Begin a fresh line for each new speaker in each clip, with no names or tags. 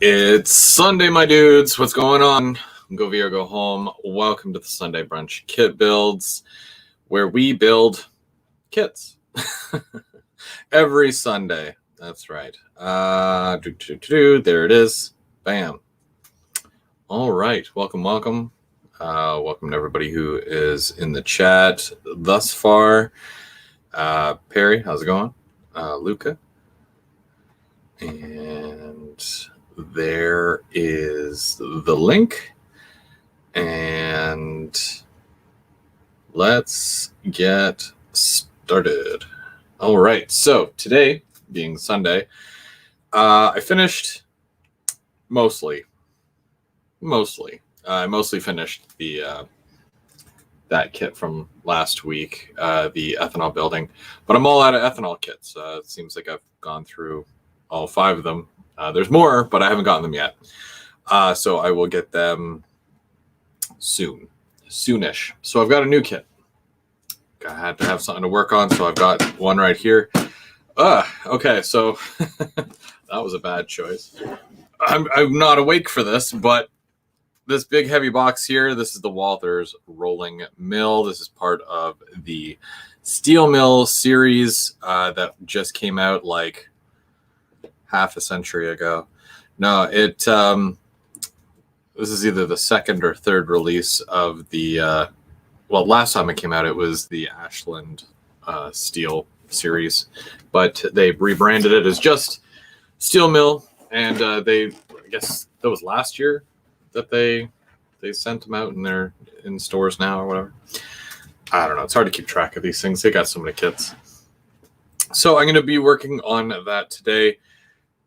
It's Sunday, my dudes. What's going on? Go Via, go home. Welcome to the Sunday Brunch Kit Builds, where we build kits every Sunday. That's right. There it is. Bam. All right. Welcome. Welcome to everybody who is in the chat thus far. Perry, how's it going? Luca. And there is the link. And let's get started. All right. So today, being Sunday, I finished mostly. I mostly finished the that kit from last week, the ethanol building. But I'm all out of ethanol kits. It seems like I've gone through all 5 of them. There's more, but I haven't gotten them yet. So I will get them soonish. So I've got a new kit. I had to have something to work on, so I've got one right here. Okay, so that was a bad choice. I'm not awake for this, but this big heavy box here, this is the Walthers rolling mill. This is part of the steel mill series that just came out like half a century ago. No, this is either the second or third release of the last time it came out, it was the Ashland steel series, but they rebranded it as just steel mill, and I guess that was last year that they sent them out, and they're in stores now or whatever. I don't know. It's hard to keep track of these things. They got so many kits. So I'm going to be working on that today.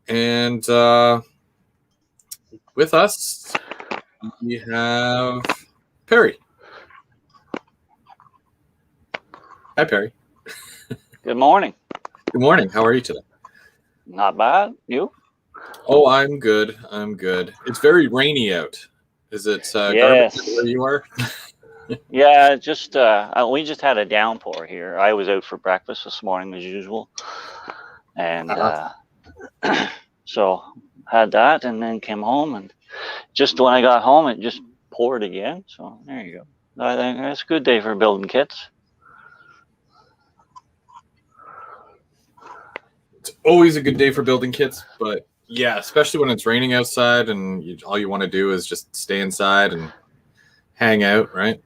And with us, we have Perry. Hi, Perry.
Good morning.
Good morning. How are you today?
Not bad. You?
Oh, I'm good. It's very rainy out. Is it
Yes.
garbage where you are?
Yeah, just we just had a downpour here. I was out for breakfast this morning as usual, and so had that, and then came home, and just when I got home, it just poured again. So there you go. I think that's a good day for building kits.
It's always a good day for building kits, but yeah, especially when it's raining outside and all you want to do is just stay inside and hang out, right?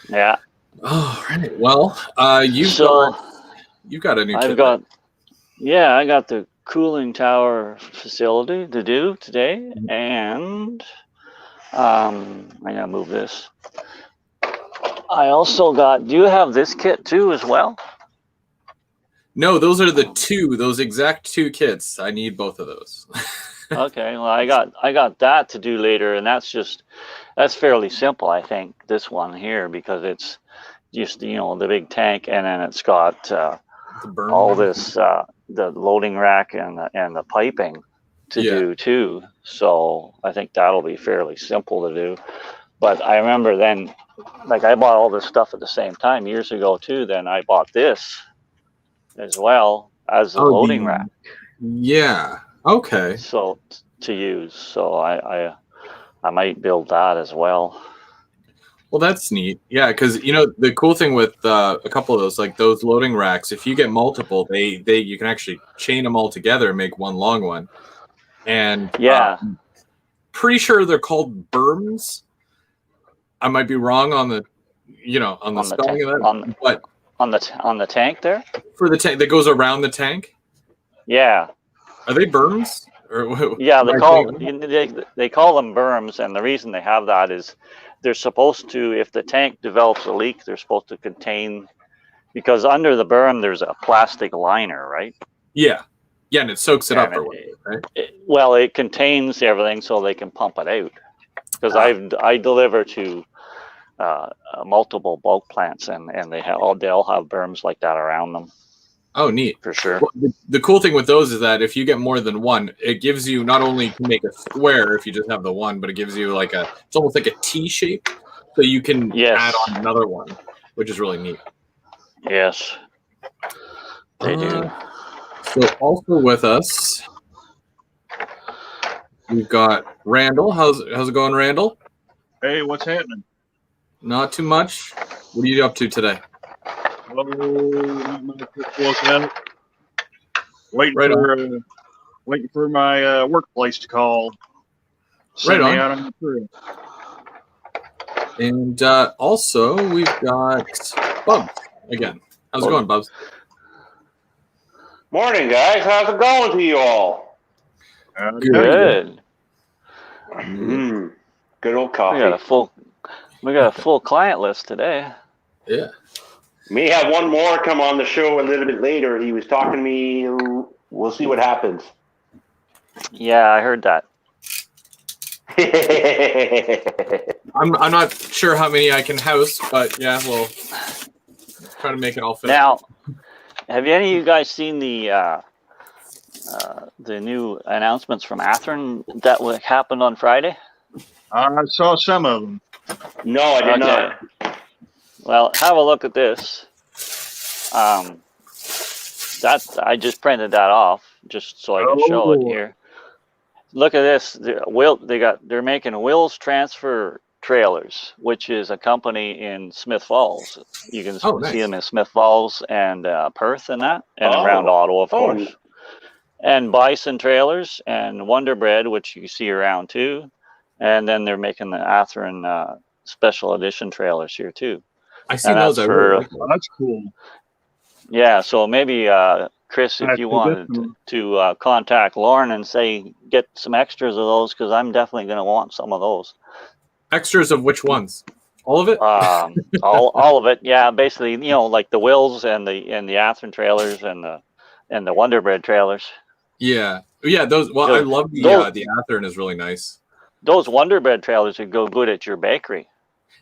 Yeah.
Oh, right. Well, you've got a new kit.
I got the cooling tower facility to do today, and I gotta move this. I also got. Do you have this kit too as well?
No, those are those exact 2 kits. I need both of those.
Okay, well, I got that to do later, and that's fairly simple, I think. This one here, because it's just the big tank, and then it's got all this the loading rack and the piping to do too. So I think that'll be fairly simple to do. But I remember then, like, I bought all this stuff at the same time years ago too. Then I bought this as well as the loading rack.
Yeah. Okay.
So to use. So I might build that as well.
Well, that's neat. Yeah, because the cool thing with a couple of those, like those loading racks, if you get multiple, you can actually chain them all together and make one long one. And pretty sure they're called berms. I might be wrong on the spelling of that, but
on the tank there?
For the tank that goes around the tank?
Yeah.
Are they berms?
Yeah, they call them berms, and the reason they have that is they're supposed to, if the tank develops a leak, they're supposed to contain, because under the berm there's a plastic liner, right?
Yeah. Yeah, and it soaks it up or whatever, right?
It contains everything so they can pump it out. Because I deliver to multiple bulk plants, and they all have berms like that around them.
Oh, neat.
For sure.
Well, the cool thing with those is that if you get more than one, it gives you not only to make a square if you just have the one, but it gives you it's almost like a T shape, so you can add on another one, which is really neat.
Yes, they do.
So also with us We've got Randall. How's it going, Randall?
Hey, what's happening?
Not too much. What are you up to today?
Oh, not much. Just woke up. Waiting for my workplace to call. Send me out on the trip.
And also, we've got Bubs again. How's it going, Bubs?
Morning, guys. How's it going to you all?
Good.
Good old coffee.
We got a full client list today.
Yeah.
May have one more come on the show a little bit later. He was talking to me. We'll see what happens.
Yeah, I heard that.
I'm not sure how many I can house, but yeah, we'll try to make it all fit.
Now, have any of you guys seen the new announcements from Athearn that happened on Friday?
I saw some of them.
No, I did not.
Well, have a look at this. I just printed that off just so I can show it here. Look at this. They're making Will's Transfer Trailers, which is a company in Smith Falls. You can see them in Smith Falls and Perth and that, and around Ottawa, of course. And Bison Trailers and Wonder Bread, which you see around too. And then they're making the Athearn special edition trailers here too.
I see those.
That's cool.
Yeah, so maybe Chris, if you wanted to contact Lauren and say get some extras of those, because I'm definitely going to want some of those.
Extras of which ones? All of it?
All of it. Yeah, basically, like the Wills and the Athearn trailers and the Wonder Bread trailers.
Yeah, those. Well, I love the Athearn is really nice.
Those Wonder Bread trailers would go good at your bakery.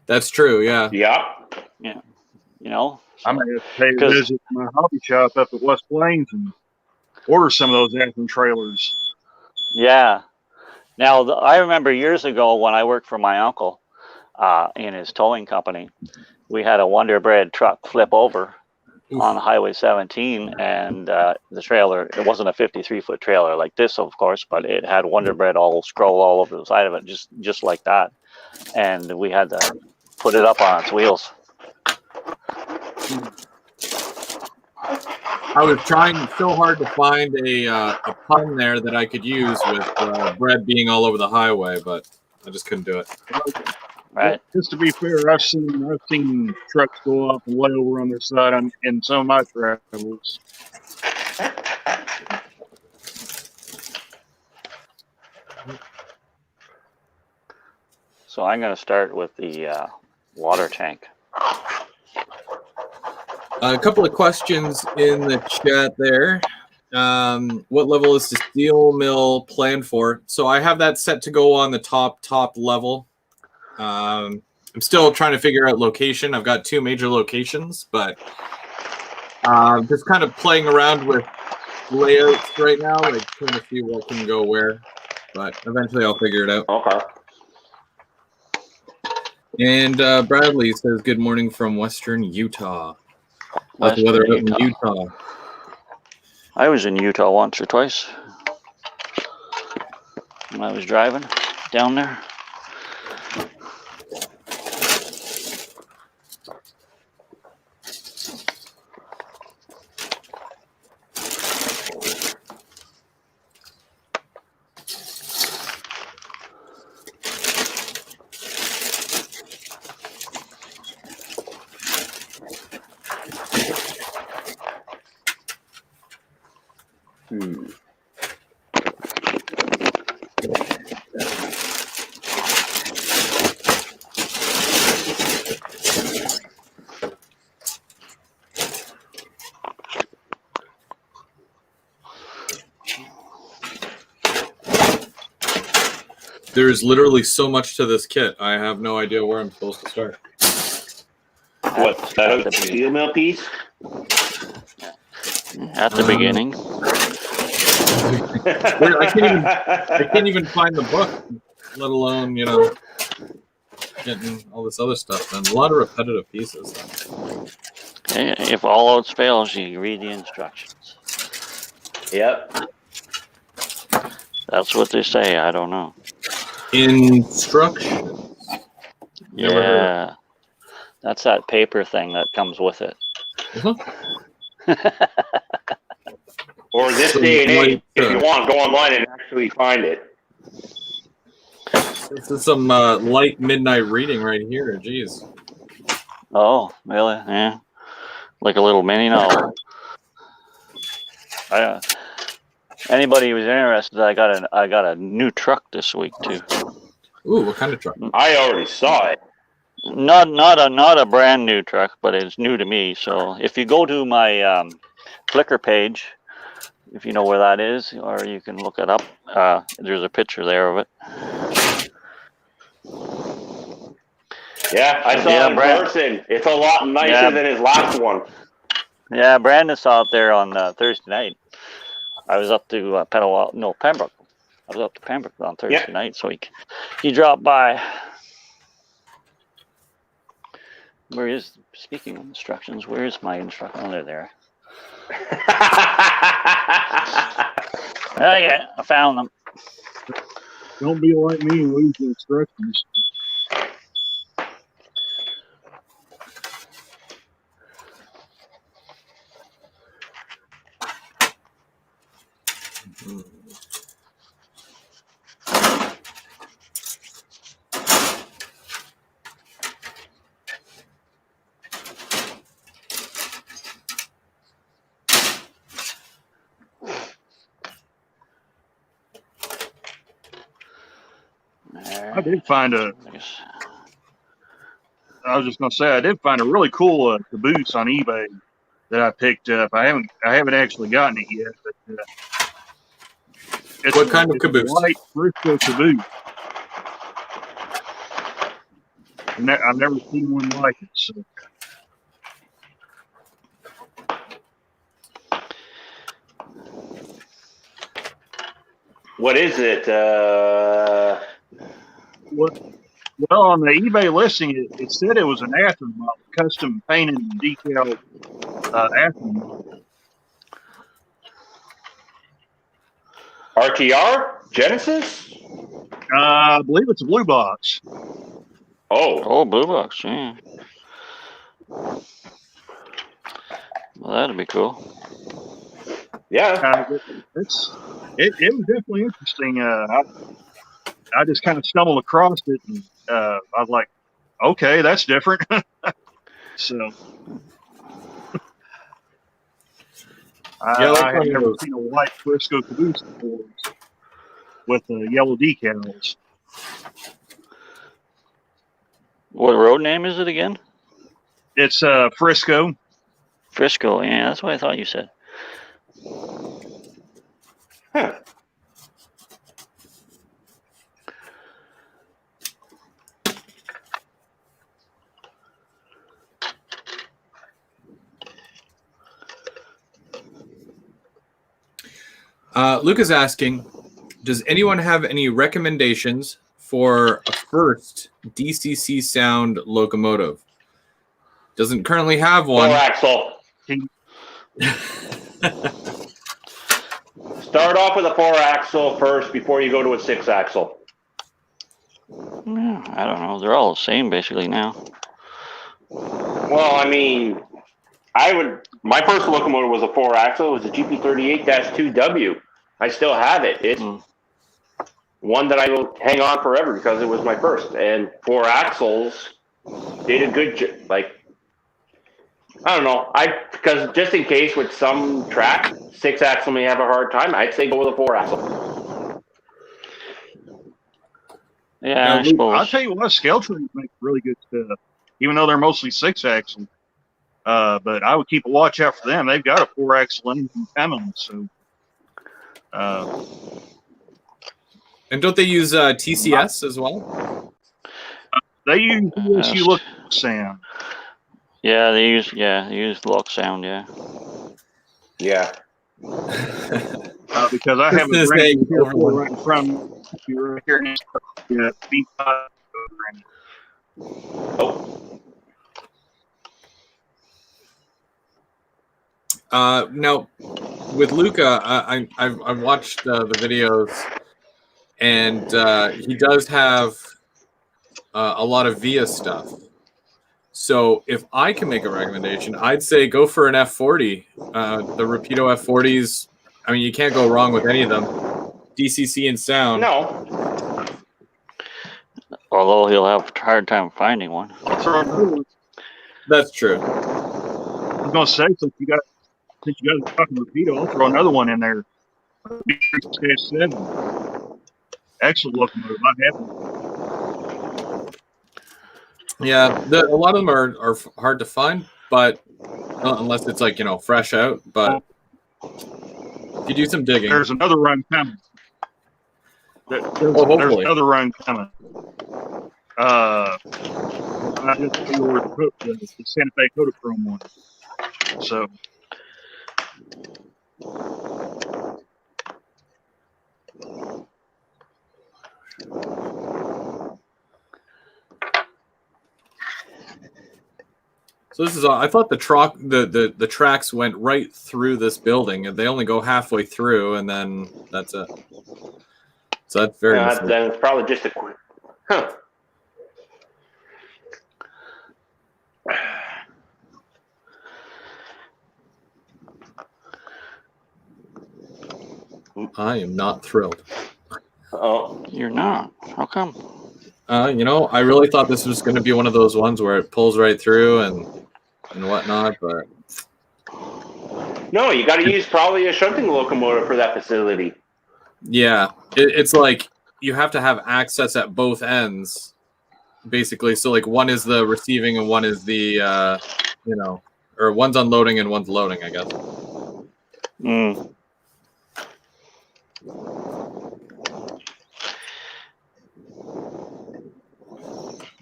That's true. Yeah.
Yeah.
I may have to pay a visit to my hobby shop up at West Plains and order some of those Athearn trailers.
Yeah. Now, I remember years ago when I worked for my uncle in his towing company, we had a Wonder Bread truck flip over on Highway 17, and the trailer, it wasn't a 53-foot trailer like this, of course, but it had Wonder Bread scroll all over the side of it, just like that. And we had to put it up on its wheels.
I was trying so hard to find a pun there that I could use with bread being all over the highway, but I just couldn't do it.
Right.
Just to be fair, I've seen trucks go up and lay over on their side in some of my travels.
So I'm going to start with the water tank.
A couple of questions in the chat there. What level is the steel mill planned for? So I have that set to go on the top level. I'm still trying to figure out location. I've got 2 major locations, but just kind of playing around with layouts right now, like trying to see what can go where. But eventually I'll figure it out.
Okay.
And Bradley says, good morning from Western Utah. How's the weather out in Utah?
I was in Utah once or twice when I was driving down there.
There's literally so much to this kit. I have no idea where I'm supposed to start.
What's that? A steel mill piece?
At the beginning.
I can't even find the book, let alone, getting all this other stuff done. A lot of repetitive pieces.
If all else fails, you read the instructions.
Yep.
That's what they say. I don't know.
Instructions. Never heard
Yeah. That's that paper thing that comes with it.
Or this day and age, if you want, go online and actually find it.
This is some light midnight reading right here. Jeez.
Oh, really? Yeah. Like a little mini novel. Anybody who's interested, I got a new truck this week too.
Ooh, what kind of truck?
I already saw it.
Not a brand new truck, but it's new to me. So if you go to my Flickr page, if you know where that is, or you can look it up, there's a picture there of it.
Yeah, I saw it in person. It's a lot nicer than his last one.
Yeah, Brandon saw it there on Thursday night. I was up to Pembroke. I was up to Pembroke on Thursday night, so he dropped by. Speaking of instructions, where is my instruction? Oh, they're there. Okay, I found them.
Don't be like me and lose the instructions. I did find I was just gonna say I did find a really cool caboose on eBay that I picked up. I haven't actually gotten it yet, but
what kind of caboose?
White Frisco caboose. I've never seen one like it. So.
What is it?
Well, on the eBay listing, it said it was an aftermarket, custom painted and detailed aftermarket.
RTR? Genesis?
I believe it's a blue box.
Oh,
blue box. Yeah. Well, that'd be cool.
Yeah.
It was definitely interesting. I just kind of stumbled across it, and I was like, okay, that's different. So I have never seen a white Frisco caboose before with yellow decals.
What road name is it again?
It's Frisco.
Frisco, yeah, that's what I thought you said.
Huh.
Luke is asking, does anyone have any recommendations for a first DCC sound locomotive? Doesn't currently have one.
4-axle. Start off with a 4-axle first before you go to a 6-axle.
Yeah, I don't know. They're all the same basically now.
Well, I mean, my first locomotive was a 4-axle. It was a GP38-2W. I still have it. It's one that I will hang on forever because it was my first. And 4 axles did a good job. Like, I don't know. Because just in case with some track, 6-axle may have a hard time, I'd say go with a 4-axle.
Yeah, I suppose.
I'll tell you what, scale trains make really good stuff, even though they're mostly 6-axle. But I would keep a watch out for them. They've got a 4-axle engine coming, so.
And don't they use TCS as well?
They use ESU look sound.
Yeah, they use lock sound. Yeah.
Yeah.
Because I have a brand new right in front of you right here. Yeah, B5.
Oh.
Now, with Luca, I've watched the videos and he does have a lot of VIA stuff. So if I can make a recommendation, I'd say go for an F40. The Rapido F40s, I mean, you can't go wrong with any of them. DCC and sound.
No.
Although he'll have a hard time finding one.
That's true.
I was gonna say, since you guys are talking Rapido, I'll throw another one in there. Excellent locomotive. I have one.
Yeah, a lot of them are hard to find, but unless it's like, fresh out. But if you do some digging,
There's another run coming. There's
hopefully.
another run coming. I just ordered the Santa Fe Kodachrome one. So.
So this is. I thought the tracks went right through this building, and they only go halfway through, and then that's it. So that's very.
Then it's probably just a quick. Huh.
I am not thrilled.
Oh,
You're not. How come?
I really thought this was going to be one of those ones where it pulls right through and whatnot, but
no, you got to use probably a shunting locomotive for that facility.
yeah, it's like you have to have access at both ends, basically. So like one is the receiving and one is the, or one's unloading and one's loading, I guess.
Mm.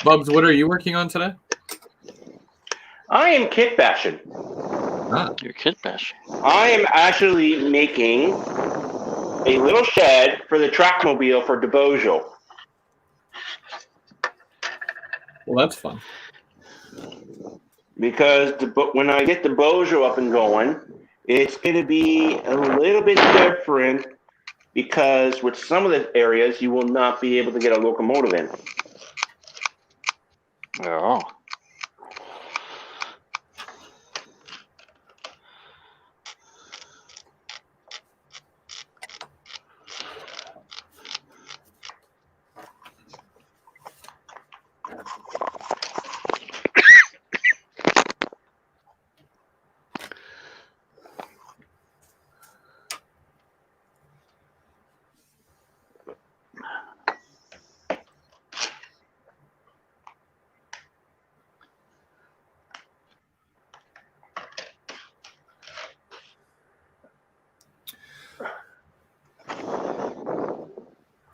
Bubs, what are you working on today?
I am kit bashing.
You're kit bashing.
I am actually making a little shed for the trackmobile for DeBojo.
Well, that's fun.
Because when I get the Bojo up and going, it's going to be a little bit different because with some of the areas, you will not be able to get a locomotive in.
Oh.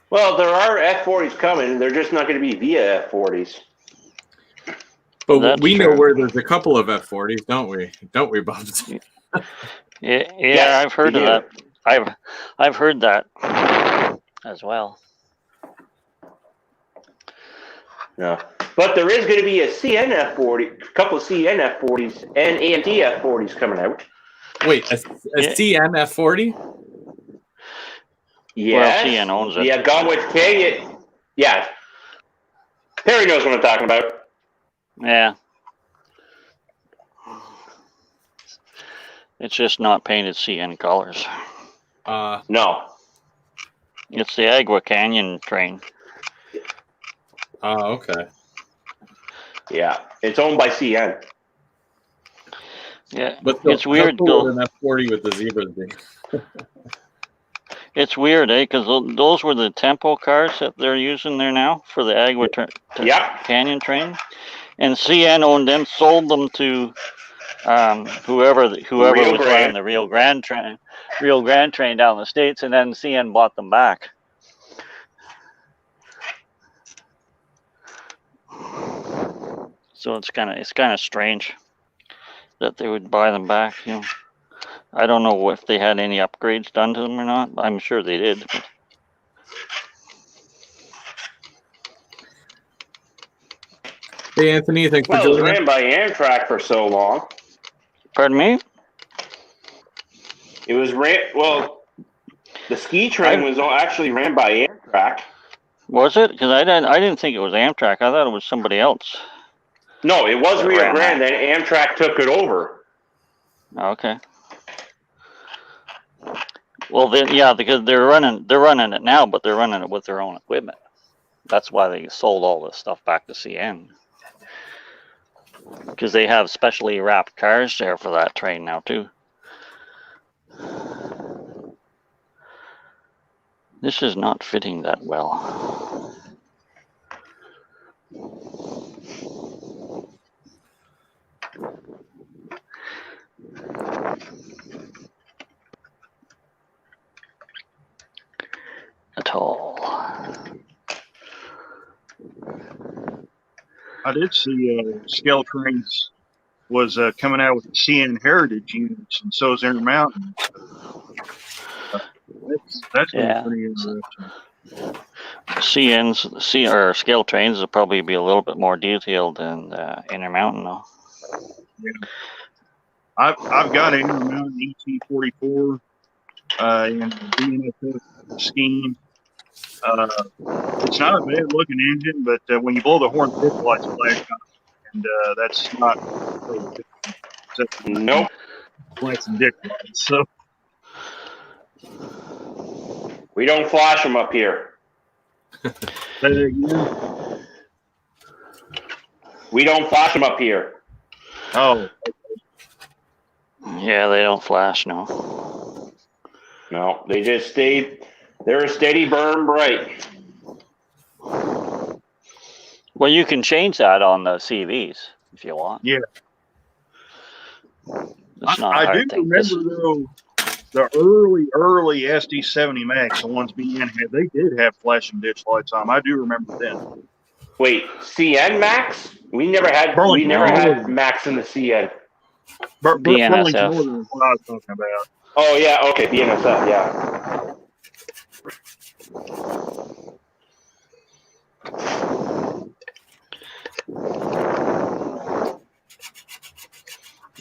Well, there are F40s coming. They're just not going to be via F40s.
But
That's
we know
true.
where there's a couple of F40s, don't we? Don't we, Bubs?
Yeah,
Yes,
I've heard
we
of
do.
that. I've heard that as well.
Yeah. But there is going to be a CN F40, a couple of CN F40s and AMT F40s coming out.
Wait, a CN F40?
Yes.
Well, CN owns it.
Yeah, Gone with Canyon. Yeah. Perry knows what I'm talking about.
Yeah. It's just not painted CN colors.
No.
It's the Agua Canyon train.
Okay.
Yeah. It's owned by CN.
Yeah,
But
it's weird
how cool
though.
would an F40 with the zebras be?
It's weird, because those were the tempo cars that they're using there now for the Agua
Yep.
Canyon train, and CN owned them, sold them to whoever
Rio
was
Grande.
running the Rio Grande train down the States, and then CN bought them back. So it's kind of strange that they would buy them back. I don't know if they had any upgrades done to them or not. I'm sure they did. But
Hey, Anthony, thanks for
Well, it was
joining us.
ran by Amtrak for so long.
pardon me?
It was ran. Well, the ski train was actually ran by Amtrak Amtrak.
Was it? Because I didn't think it was Amtrak. I thought it was somebody else.
No, it was
That
Rio
ran
Grande.
that.
Then Amtrak took it over.
Okay. Well, then, yeah, because they're running it now, but they're running it with their own equipment. That's why they sold all this stuff back to CN. Because they have specially wrapped cars there for that train now too. This is not fitting that well. At all.
I did see Scale Trains was coming out with the CN Heritage units, and so is Intermountain. That's going to
Yeah.
be pretty interesting.
Or Scale Trains will probably be a little bit more detailed than Intermountain though.
Yeah. I've got an Intermountain ET44 in the BNSF scheme. It's not a bad looking engine, but when you blow the horn, the ditch lights flash on, and that's not
Nope.
lights and ditch lights. So
We don't flash them up here.
say that again.
We don't flash them up here.
Oh,
Yeah, they don't flash, no.
No, they just stay. They're a steady burn bright.
Well, you can change that on the CVs if you want.
yeah.
It's not a
I do
hard thing.
remember though the early SD70 Max, the ones BN had, they did have flashing ditch lights on 'em. I do remember them.
Wait, CN Max? We never had
Burlington.
Max in the CN.
Burlington
BNSF.
Northern is what I was talking about.
Oh yeah, okay, BNSF, yeah.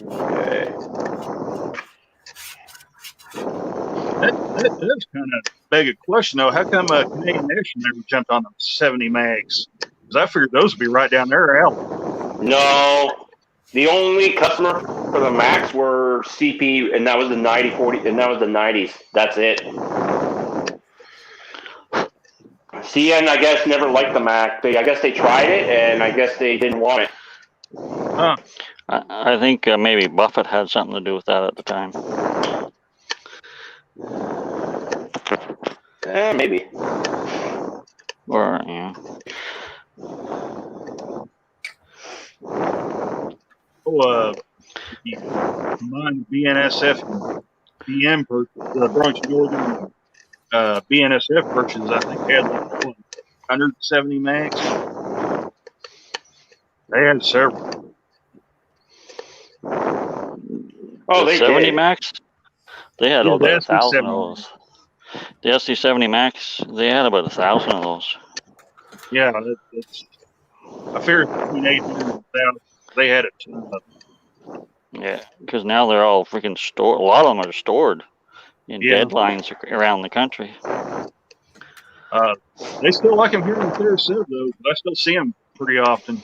Okay.
That does kind of beg a question though. How come Canadian National never jumped on the 70 Max? Because I figured those would be right down their alley.
No, the only customer for the Max were CP, and that was the 9040, and that was the 90s. That's it. CN, I guess, never liked the Mac. I guess they tried it, and I guess they didn't want it.
Huh.
I think maybe Buffett had something to do with that at the time.
Maybe.
Or, yeah.
Oh, you combine BNSF and BM Brunch Northern BNSF purchases, I think they had like 170 Max. They had several.
Oh, they
70
did.
Max? They had
Yeah,
about
the
1,000 of
SC70.
those. The SC70 Max, they had about 1,000 of those.
Yeah, it's. I figured between 800 and 1,000, they had a ton of them.
Yeah, because now they're all freaking stored. A lot of them are stored in
Yeah.
deadlines around the country.
They still like them here in Sarasota, though, but I still see them pretty often.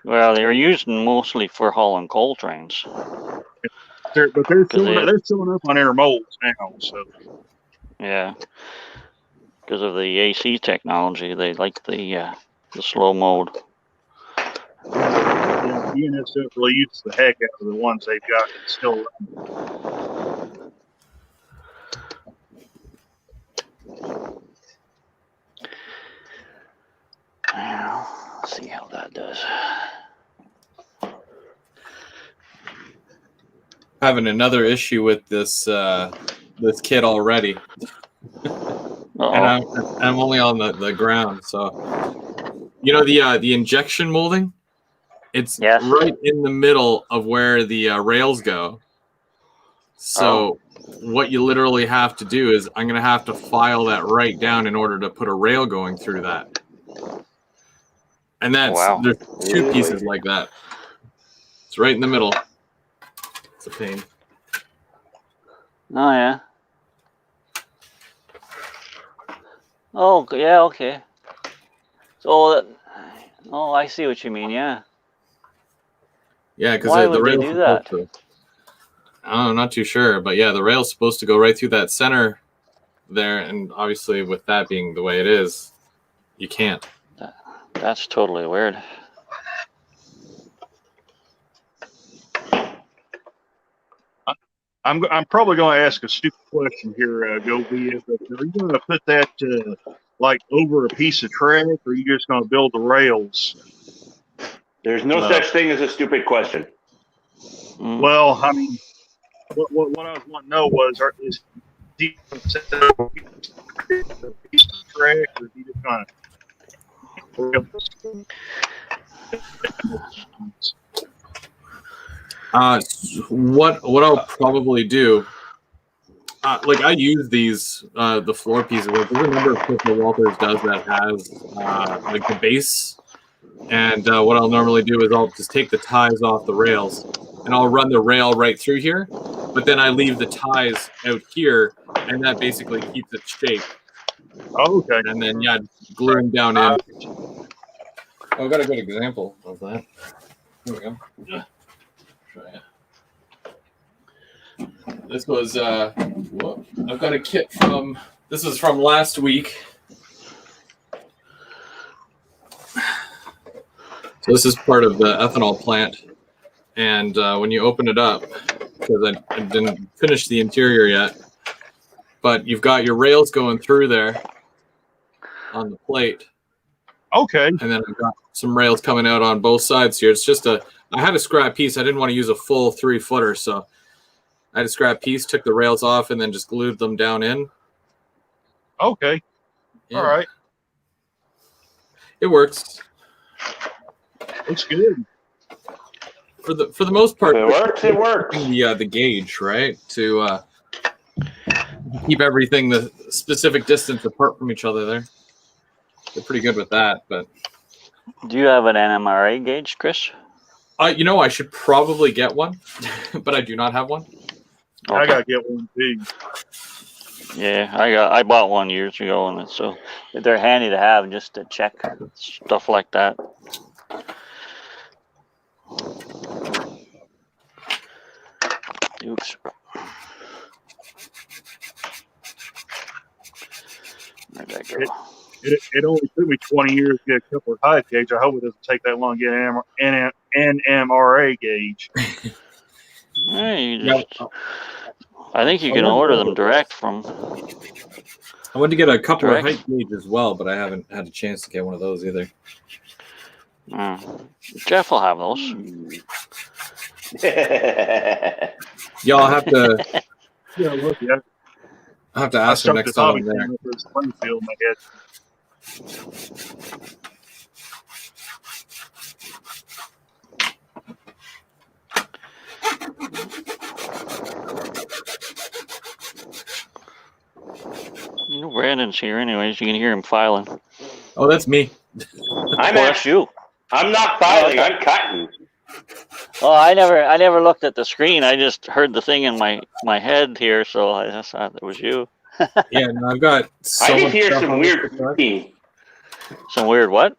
Well, they're used mostly for hauling coal trains.
But they're showing up on intermodals now. So
Yeah, because of the AC technology, they like the slow mode.
yeah, BNSF really uses the heck out of the ones they've got that still run.
Now, let's see how that does.
Having another issue with this this kit already. And I'm only on the ground, so you know the injection molding. It's right in the middle of where the rails go. So what you literally have to do is I'm gonna have to file that right down in order to put a rail going through that. And there's two pieces like that. It's right in the middle. It's a pain.
Oh yeah. Oh, yeah, okay. So, oh, I see what you mean. Yeah.
Yeah, because
Why
the
would they
rail's
do
supposed
that?
to. I'm not too sure, but yeah, the rail's supposed to go right through that center there, and obviously with that being the way it is, you can't.
That's totally weird.
I'm probably going to ask a stupid question here, Govia, but are you going to put that like over a piece of track, or are you just going to build the rails?
There's no such thing as a stupid question.
Mm.
Well, I mean, what I was wanting to know was, is he going to set up a piece of track, or is he just going to?
What I'll probably do, like I use these the floor pieces. Like there's a number of kits that Walthers does that has like the base, and what I'll normally do is I'll just take the ties off the rails, and I'll run the rail right through here, but then I leave the ties out here, and that basically keeps it shaped.
Oh, okay.
And then yeah, glue them down in. I've got a good example of that. Here we go. Try it. This was I've got a kit from this was from last week. So this is part of the ethanol plant, and when you open it up, because I didn't finish the interior yet, but you've got your rails going through there on the plate.
Okay.
And then I've got some rails coming out on both sides here. It's just I had a scrap piece. I didn't want to use a full 3-footer, so I had a scrap piece, took the rails off, and then just glued them down in.
Okay.
Yeah.
All right.
It works.
Looks good.
For the most part,
If it works, it works.
The gauge, right, to keep everything the specific distance apart from each other. They're pretty good with that. But
Do you have an NMRA gauge, Chris?
I should probably get one, but I do not have one.
Okay. I gotta get one too.
Yeah, I bought one years ago, and so they're handy to have just to check stuff like that. Oops. Where'd that go?
It only took me 20 years to get a Kepler height gauge. I hope it doesn't take that long to get an NMRA gauge.
Yeah, I think you can order them direct from.
I want to get a couple of height gauge as well, but I haven't had a chance to get one of those either.
Jeff will have those.
Yeah, I'll have to.
Yeah, look, yeah.
I'll have to ask him next time I'm there.
Field in my head.
Brandon's here anyways. You can hear him filing.
Oh, that's me.
That's you.
I'm not filing. I'm cutting.
Oh, I never looked at the screen. I just heard the thing in my head here, so I just thought it was you.
Yeah, no, I've got.
I just hear some weird beeping.
Some weird what?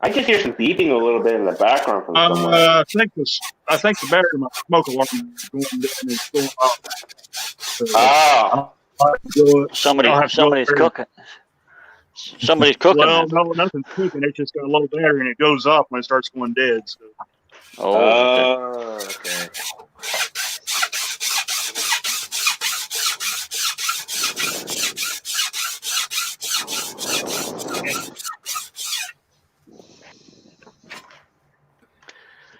I just hear some beeping a little bit in the background from somewhere.
I think the battery in my smoke alarm is going down and it's going off. So,
somebody's cooking. Somebody's cooking.
Well, no, nothing's cooking. It's just got a low battery and it goes off when it starts going dead. So.
Okay.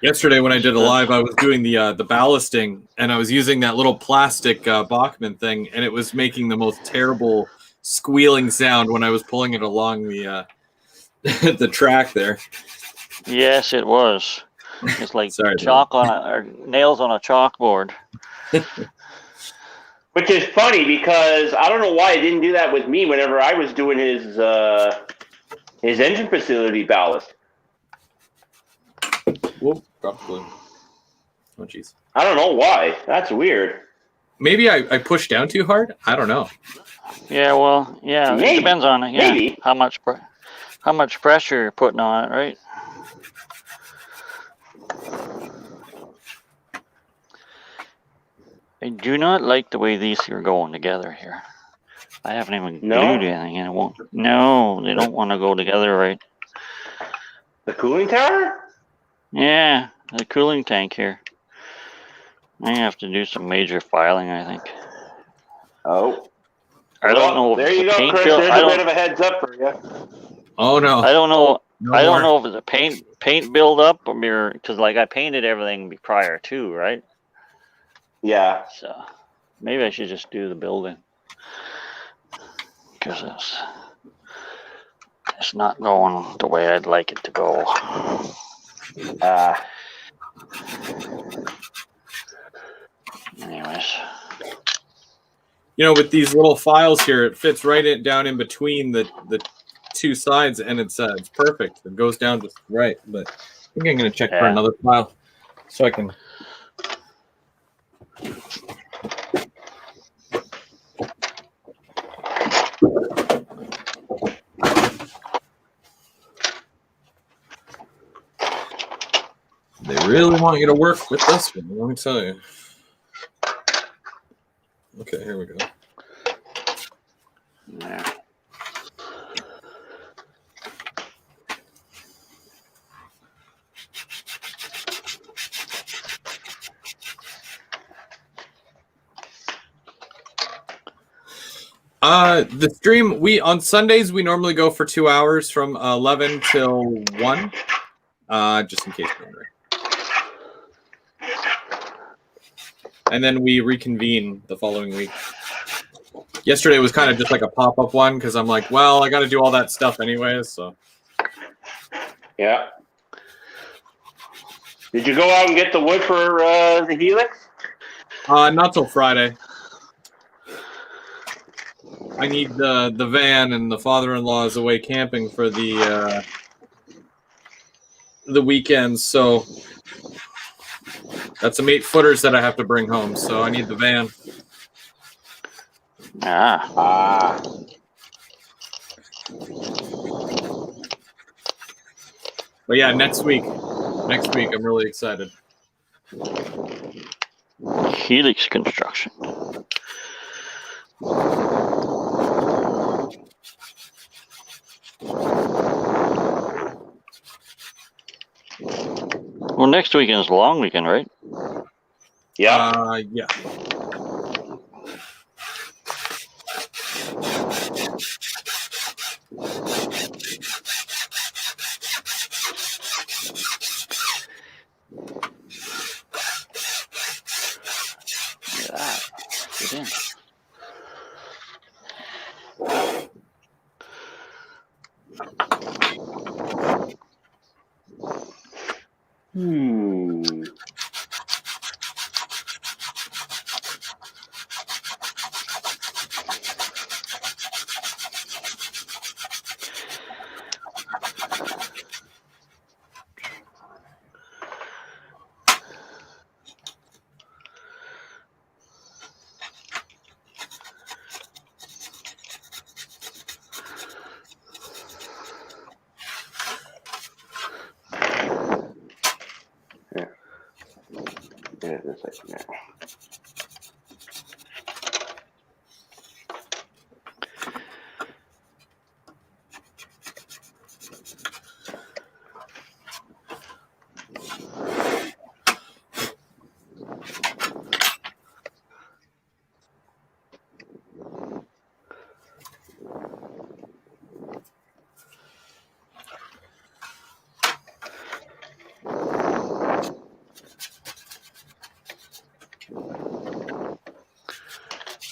Yesterday when I did a live, I was doing the ballasting, and I was using that little plastic Bachmann thing, and it was making the most terrible squealing sound when I was pulling it along the the track there.
Yes, it was. It's like
Sorry,
or nails on a chalkboard.
Which is funny because I don't know why it didn't do that with me whenever I was doing his engine facility ballast.
Whoop, dropped the balloon. Oh, jeez.
I don't know why. That's weird.
Maybe I pushed down too hard? I don't know.
Yeah, well, yeah,
Maybe.
it depends on it. Yeah,
Maybe.
how much pressure you're putting on it, right? I do not like the way these are going together here. I haven't even
No?
glued anything, and it won't. No, they don't want to go together right.
The cooling tower?
Yeah, the cooling tank here. I have to do some major filing, I think.
Oh.
I don't know if
There
it's
you
a
go,
paint
Chris.
bill.
There's a bit of a heads up for you.
Oh no.
I don't know.
No
I don't
more.
know if it's a paint build up or because like I painted everything prior to, right?
Yeah.
So maybe I should just do the building because it's not going the way I'd like it to go. Anyways.
You know, with these little files here, it fits right down in between the two sides, and it's perfect. It goes down just right. But I think I'm going to check for another file so I can. They really want you to work with this one, let me tell you. Okay, here we go.
Yeah.
The stream, on Sundays we normally go for 2 hours from 11 till 1. Just in case you're wondering. And then we reconvene the following week. Yesterday was kind of just like a pop-up one because I'm like, well, I got to do all that stuff anyways, so.
Yeah. Did you go out and get the wood for the Helix?
Not till Friday. I need the van, and the father-in-law is away camping for the weekends, so that's some 8-footers that I have to bring home. So I need the van. But yeah, next week I'm really excited.
Helix construction. Well, next weekend is a long weekend, right?
Yeah.
Yeah.
Get in.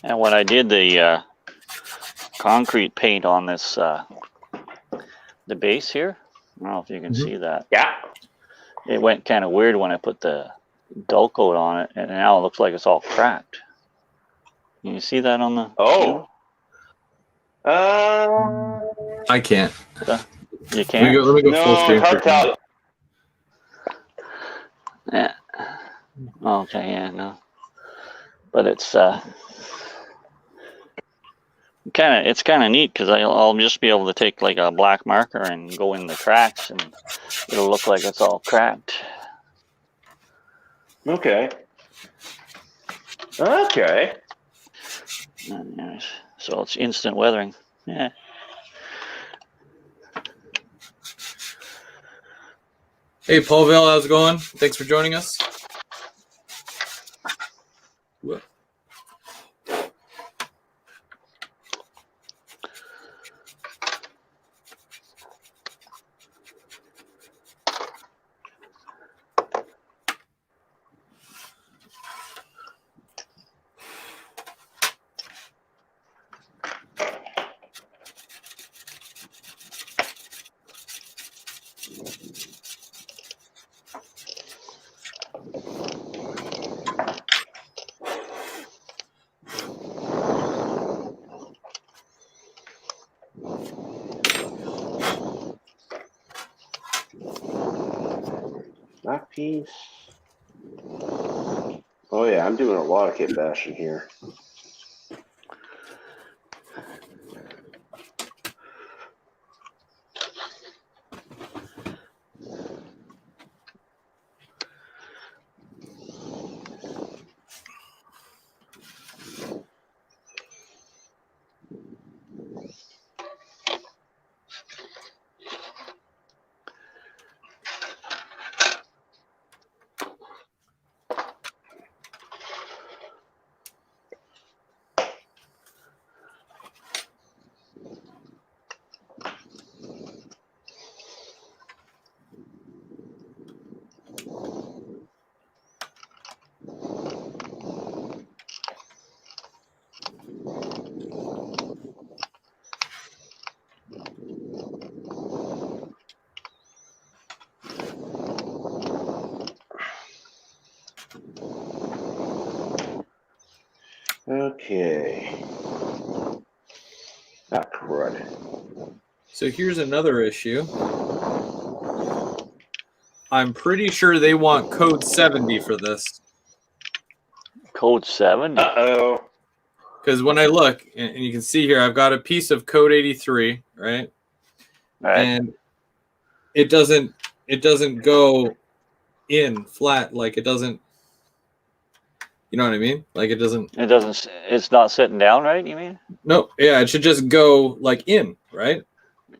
And when I did the concrete paint on this, the base here, I don't know if you can see that.
Yeah.
It went kind of weird when I put the dull coat on it, and now it looks like it's all cracked. Can you see that on the?
Oh.
I can't.
You can't?
Let me go
No,
full screen.
it's hard to tell.
Yeah. Okay, yeah, no. But it's it's kind of neat because I'll just be able to take like a black marker and go in the cracks, and it'll look like it's all cracked.
Okay. Okay.
Anyways, so it's instant weathering. Yeah.
Hey, Paulville, how's it going? Thanks for joining us. Whoa.
That piece. Oh yeah, I'm doing a lot of kit bashing here. Okay. Ah, crud.
So here's another issue. I'm pretty sure they want code 70 for this.
Code 7?
Uh-oh.
Because when I look, and you can see here, I've got a piece of code 83, right?
Right.
And it doesn't go in flat, like it doesn't, you know what I mean? Like it doesn't.
It's not sitting down right, you mean?
No, yeah, it should just go like in, right?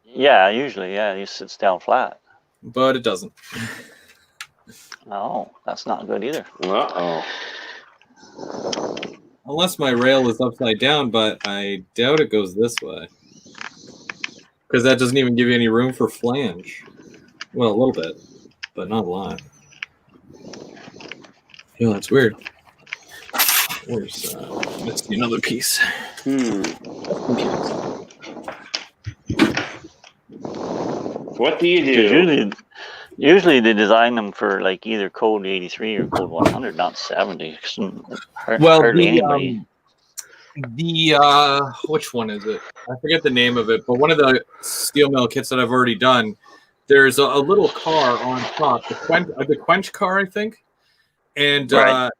Yeah, usually, yeah, it sits down flat.
But it doesn't.
Oh, that's not good either.
Uh-oh.
Unless my rail is upside down, but I doubt it goes this way. Because that doesn't even give you any room for flange. Well, a little bit, but not a lot. Yeah, that's weird. Where's let's see another piece.
What do you do?
Usually they design them for like either code 83 or code 100, not 70.
Well,
Hardly anybody.
Which one is it? I forget the name of it, but one of the steel mill kits that I've already done, there's a little car on top, the quench car, I think, and
Right.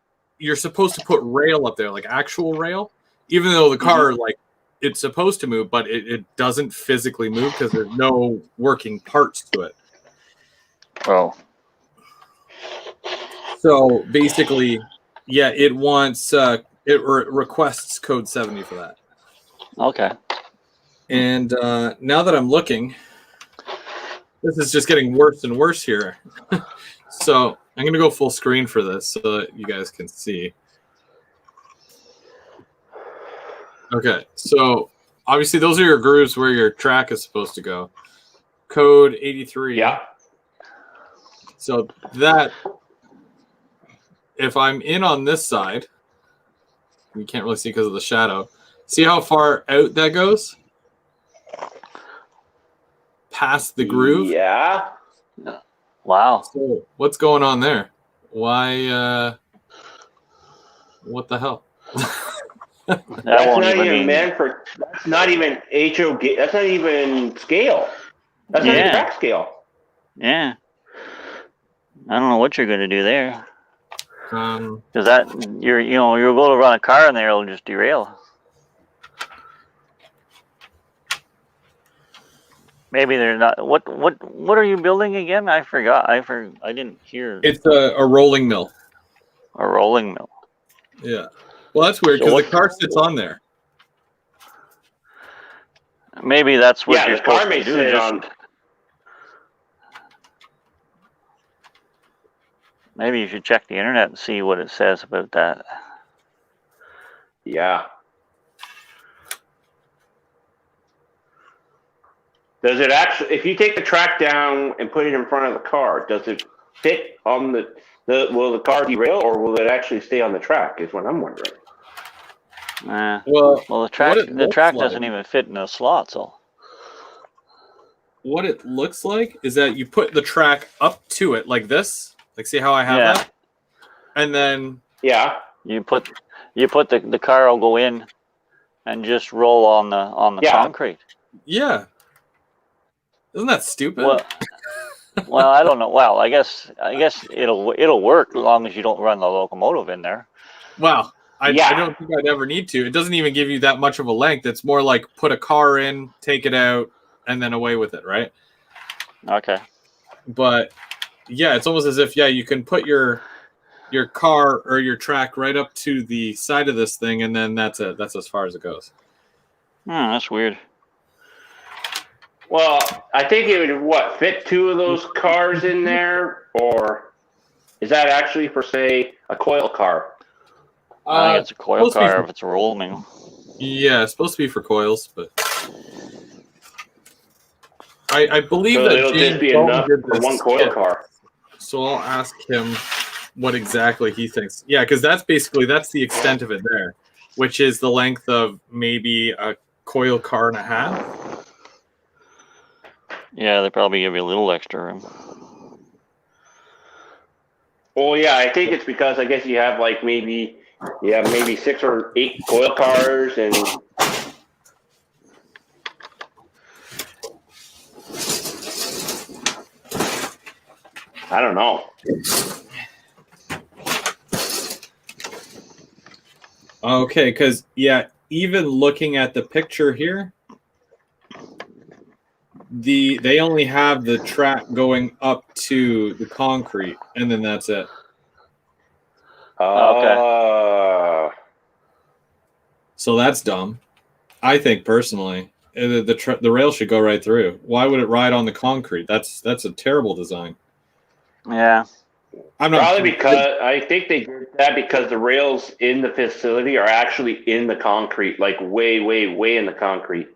You're supposed to put rail up there, like actual rail, even though the car like it's supposed to move, but it doesn't physically move because there's no working parts to it.
Oh.
So basically, yeah, it wants requests code 70 for that.
Okay.
And now that I'm looking, this is just getting worse and worse here. So I'm going to go full screen for this so that you guys can see. Okay, so obviously those are your grooves where your track is supposed to go. Code 83.
Yeah.
So that, if I'm in on this side, you can't really see because of the shadow. See how far out that goes? Past the groove?
Yeah.
Wow.
So what's going on there? Why, what the hell?
That
That's
won't
not
even
even
be.
meant for. That's not even HO. That's not even scale. That's not even
Yeah.
track scale.
Yeah. I don't know what you're going to do there.
Um,
Because that you're going to run a car in there, it'll just derail. Maybe they're not. What are you building again? I forgot. I didn't hear.
It's a rolling mill.
A rolling mill.
Yeah. Well, that's weird
So
because
what-
the car sits on there.
Maybe that's what
Yeah,
you're
the car
supposed
may
to do.
sit
Just
on.
maybe you should check the internet and see what it says about that.
Yeah. Does it actually? If you take the track down and put it in front of the car, does it fit on the? Will the car derail, or will it actually stay on the track? Is what I'm wondering.
Well,
the track
what it looks
doesn't
like-
even fit in the slot. So
What it looks like is that you put the track up to it like this. Like, see how I have
Yeah.
that? And then
Yeah.
you put the car will go in and just roll on the
Yeah.
concrete.
yeah. Isn't that stupid?
Well, I don't know. Well, I guess it'll work as long as you don't run the locomotive in there.
Wow. I
Yeah.
don't think I'd ever need to. It doesn't even give you that much of a length. It's more like put a car in, take it out, and then away with it, right?
Okay.
But yeah, it's almost as if you can put your car or your track right up to the side of this thing, and then that's it. That's as far as it goes.
That's weird.
Well, I think it would fit 2 of those cars in there, or is that actually for say a coil car?
I think it's a coil
supposed to be
car
for-
if it's a rolling.
Yeah, it's supposed to be for coils, but I believe
So
that
it'll
James
just be
Dalton
enough
did
for
this
one coil
kit,
car.
so I'll ask him what exactly he thinks. Yeah, because that's the extent of it there, which is the length of maybe a coil car and a half.
Yeah, they probably give you a little extra room.
Well, yeah, I think it's because I guess you have like maybe 6 or 8 coil cars, and I don't know.
Okay, because even looking at the picture here, they only have the track going up to the concrete, and then that's it.
Okay.
So that's dumb. I think personally, the rail should go right through. Why would it ride on the concrete? That's a terrible design.
Yeah.
I'm not
Probably because I think they did that because the rails in the facility are actually in the concrete, like way, way, way in the concrete.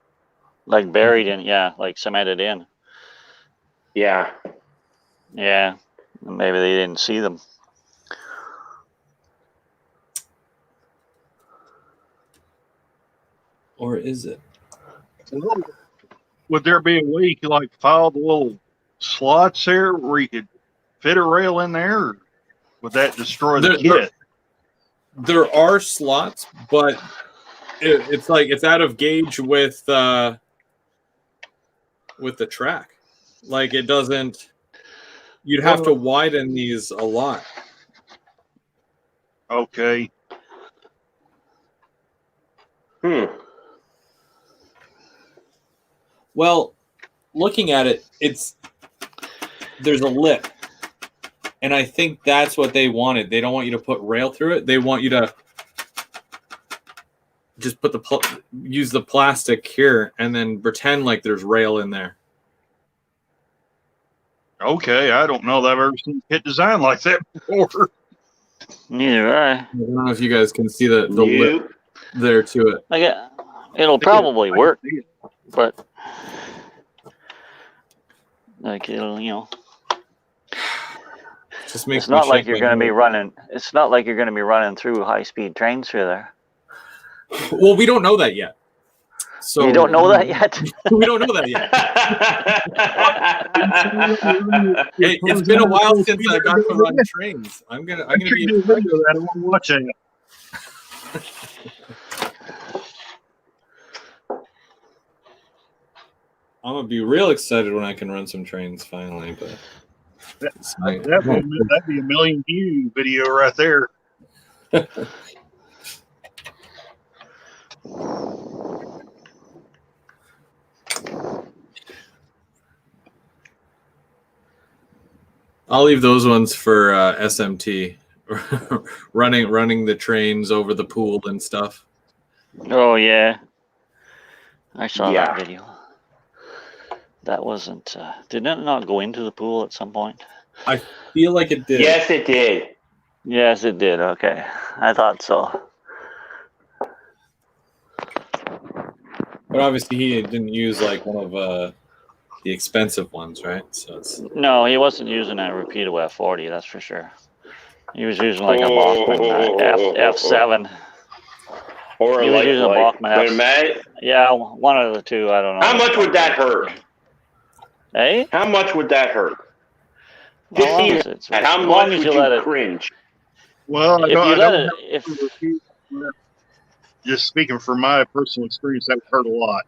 Like buried in, like cemented in.
Yeah.
Yeah. Maybe they didn't see them.
Or is it?
Would there be a way you could like file the little slots there where you could fit a rail in there? Or would that destroy the kit?
There are slots, but it's like it's out of gauge with the track. Like it doesn't. You'd have to widen these a lot.
Okay.
Well, looking at it, there's a lip, and I think that's what they wanted. They don't want you to put rail through it. They want you to just use the plastic here and then pretend like there's rail in there.
Okay, I don't know that I've ever seen a kit designed like that before.
Neither I.
I don't know if you guys can see the lip there to it.
Like it'll probably work, but like it'll
Just makes
it's not
me
like
shake
you're
my
going to be
head.
running. It's not like you're going to be running through high-speed trains through there.
Well, we don't know that yet. So
You don't know that yet.
We don't know that yet. It's been a while since I got to run trains. I'm gonna be.
I want to watch it.
I'm gonna be real excited when I can run some trains finally. But
That'd be a million view video right there.
I'll leave those ones for SMT, running the trains over the pool and stuff.
Oh yeah, I saw
Yeah.
that video. That wasn't. Did it not go into the pool at some point?
I feel like it did.
Yes, it did.
Yes, it did. Okay, I thought so.
But obviously he didn't use like one of the expensive ones, right? So it's
No, he wasn't using a repeatable F40. That's for sure. He was using like a Bachmann F7.
Or
He was using a Bachmann
but
F.
imagine,
Yeah, one of the two. I don't know.
how much would that hurt?
Hey,
How much would that hurt? Just
how long
seeing
is it?
that, how
As long
much
as
would
you let
you
it.
cringe?
Well,
If you
I
let
don't
it,
have
if
to repeat. Just speaking from my personal experience, that would hurt a lot.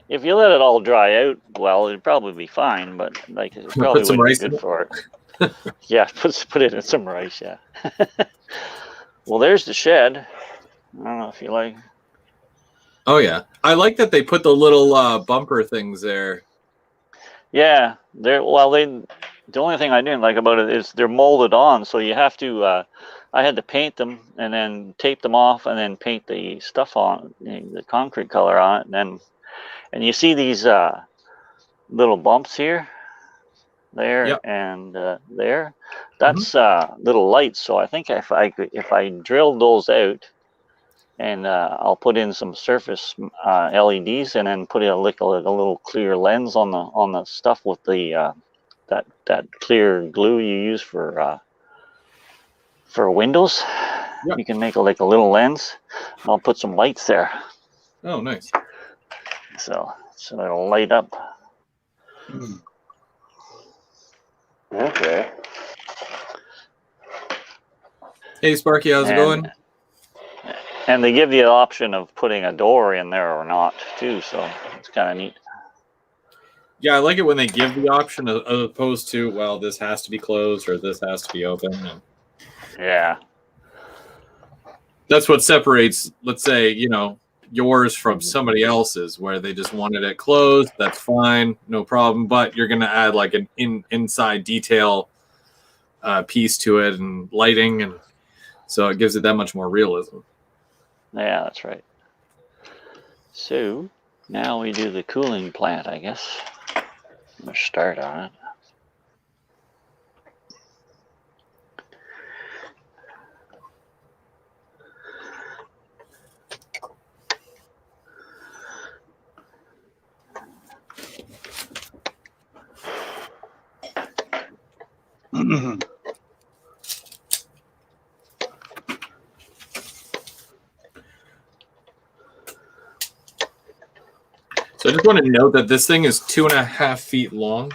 if you let it all dry out, well, it'd probably be fine. But like, it probably
put some
wouldn't be
rice in
good
it.
for it. Yeah, put it in some rice. Yeah. Well, there's the shed. I don't know if you like.
Oh yeah, I like that they put the little bumper things there.
Yeah, they're well. The only thing I didn't like about it is they're molded on, so you have to. I had to paint them and then tape them off and then paint the stuff on the concrete color on it, and you see these little bumps here, there,
Yep.
and there. That's little lights. So I think if I drilled those out. And I'll put in some surface LEDs, and then put in a little clear lens on the stuff with the that clear glue you use for windows.
Yep.
You can make a little lens, and I'll put some lights there,
Oh, nice.
so it'll light up.
Okay.
Hey, Sparky, how's it going?
And they give you the option of putting a door in there or not too, so it's kind of neat.
Yeah, I like it when they give the option as opposed to, well, this has to be closed or this has to be open. And
Yeah.
that's what separates, let's say, yours from somebody else's, where they just wanted it closed. That's fine, no problem. But you're going to add like an inside detail piece to it and lighting, and so it gives it that much more realism.
Yeah, that's right. So now we do the cooling plant, I guess. Let's start on it.
So I just want to note that this thing is 2.5 feet long.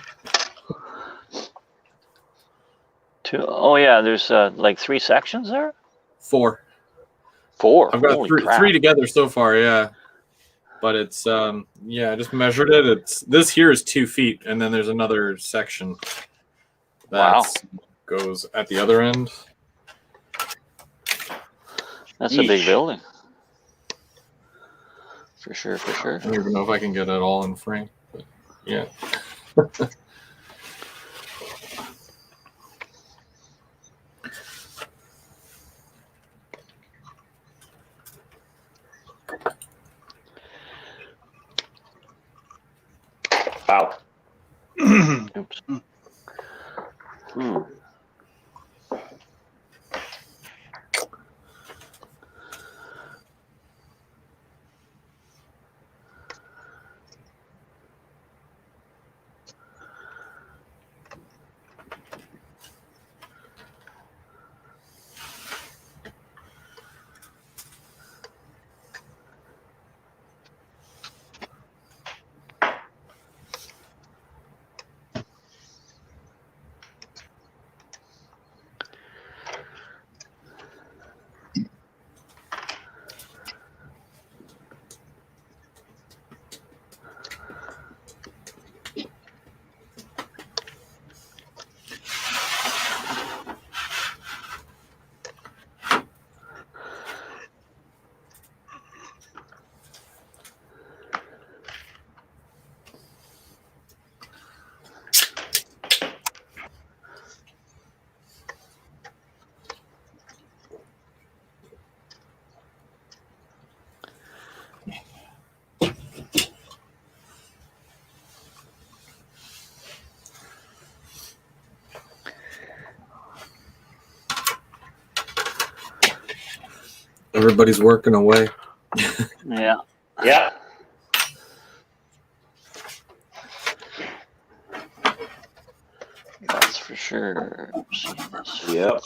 Oh yeah, there's like 3 sections there.
4.
4.
I've got
Holy crap.
3 together so far, yeah. But it's I just measured it. This here is 2 feet, and then there's another section that goes at the other end.
That's a big building. For sure, for sure.
I don't even know if I can get it all in frame, but yeah.
Wow.
Oops. Hmm.
Everybody's working away.
Yeah.
Yeah.
That's for sure. See this.
Yep.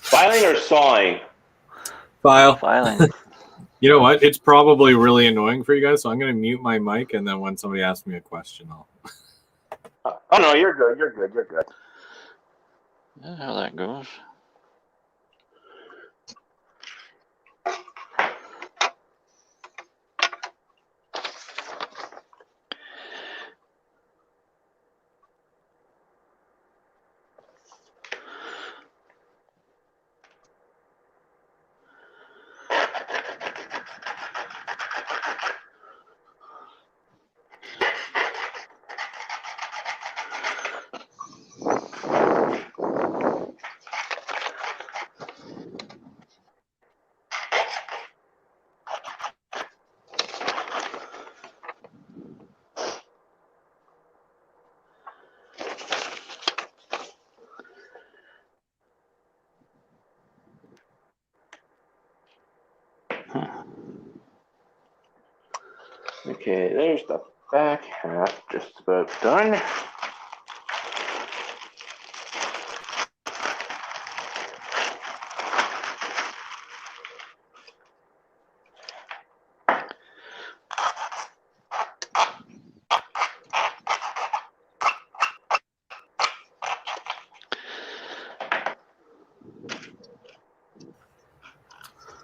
Filing or sawing?
File.
Filing.
You know what? It's probably really annoying for you guys, so I'm going to mute my mic, and then when somebody asks me a question, I'll...
Oh no, you're good. You're good. You're good.
That's how that goes.
Okay, there's the back half just about done.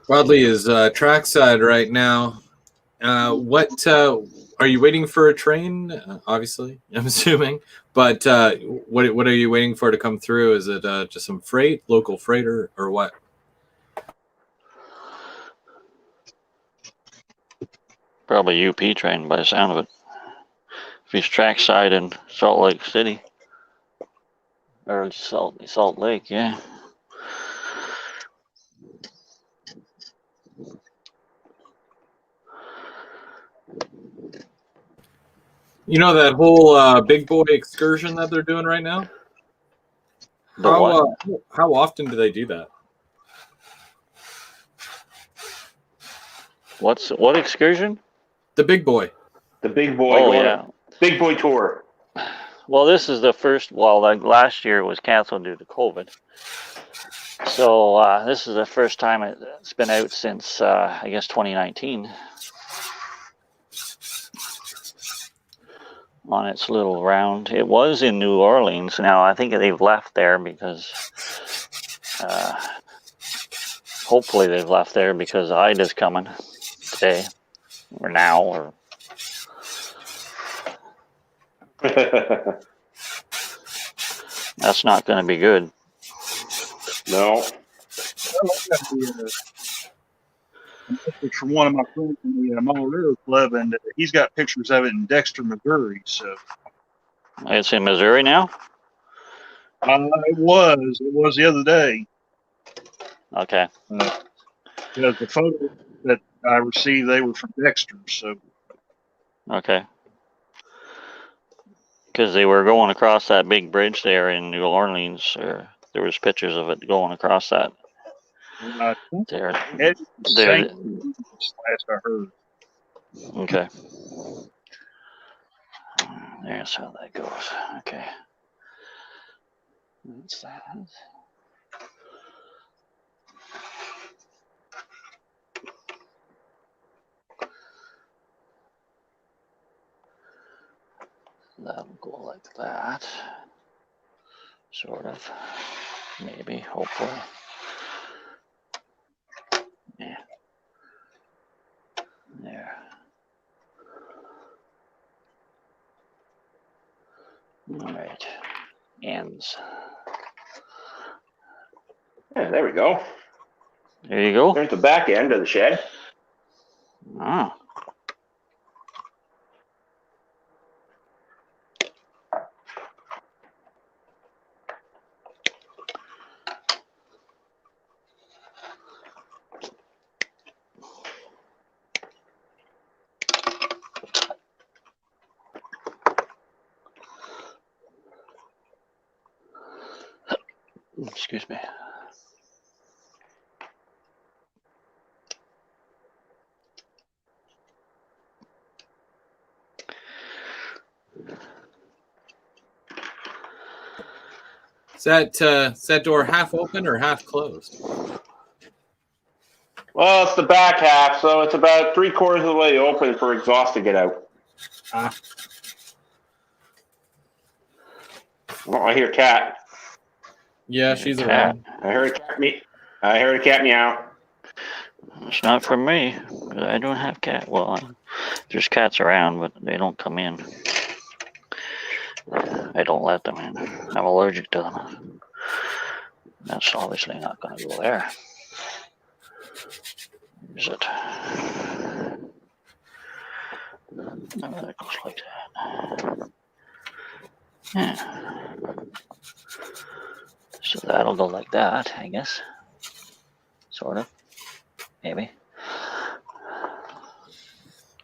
Broadly is trackside right now. What are you waiting for a train? Obviously, I'm assuming. But what are you waiting for to come through? Is it just some freight, local freighter, or what?
Probably UP train by the sound of it. If he's trackside in Salt Lake City. Or Salt Lake, yeah.
You know that whole big boy excursion that they're doing right now?
The what?
How often do they do that?
What excursion?
The big boy.
The big boy.
Oh yeah.
Big boy tour.
Well, this is the first. Well, like last year it was canceled due to COVID. So this is the first time it's been out since I guess 2019. On its little round. It was in New Orleans. Now I think they've left there because hopefully they've left there because Ida's coming today or now or that's not going to be good.
No.
It's from one of my friends in the Colorado Club, and he's got pictures of it in Dexter, Missouri. So
It's in Missouri now?
it was the other day.
Okay.
Because the photos that I received, they were from Dexter. So
Okay. Because they were going across that big bridge there in New Orleans, or there was pictures of it going across that.
I think
There.
last I heard.
Okay. There's how that goes. Okay. That's that. That'll go like that. Sort of. Maybe, hopefully. Yeah. There. All right. Ends.
Yeah, there we go.
There you go.
There's the back end of the shed.
Ah. Excuse me.
Is that door half open or half closed?
Well, it's the back half, so it's about 3/4 of the way open for exhaust to get out.
Ah.
Oh, I hear cat.
Yeah, she's
Cat.
around.
I heard a cat meow.
It's not for me. I don't have cat. Well, there's cats around, but they don't come in. I don't let them in. I'm allergic to them. That's obviously not going to go there. Is it? No, that goes like that. Yeah. So that'll go like that, I guess. Sort of. Maybe.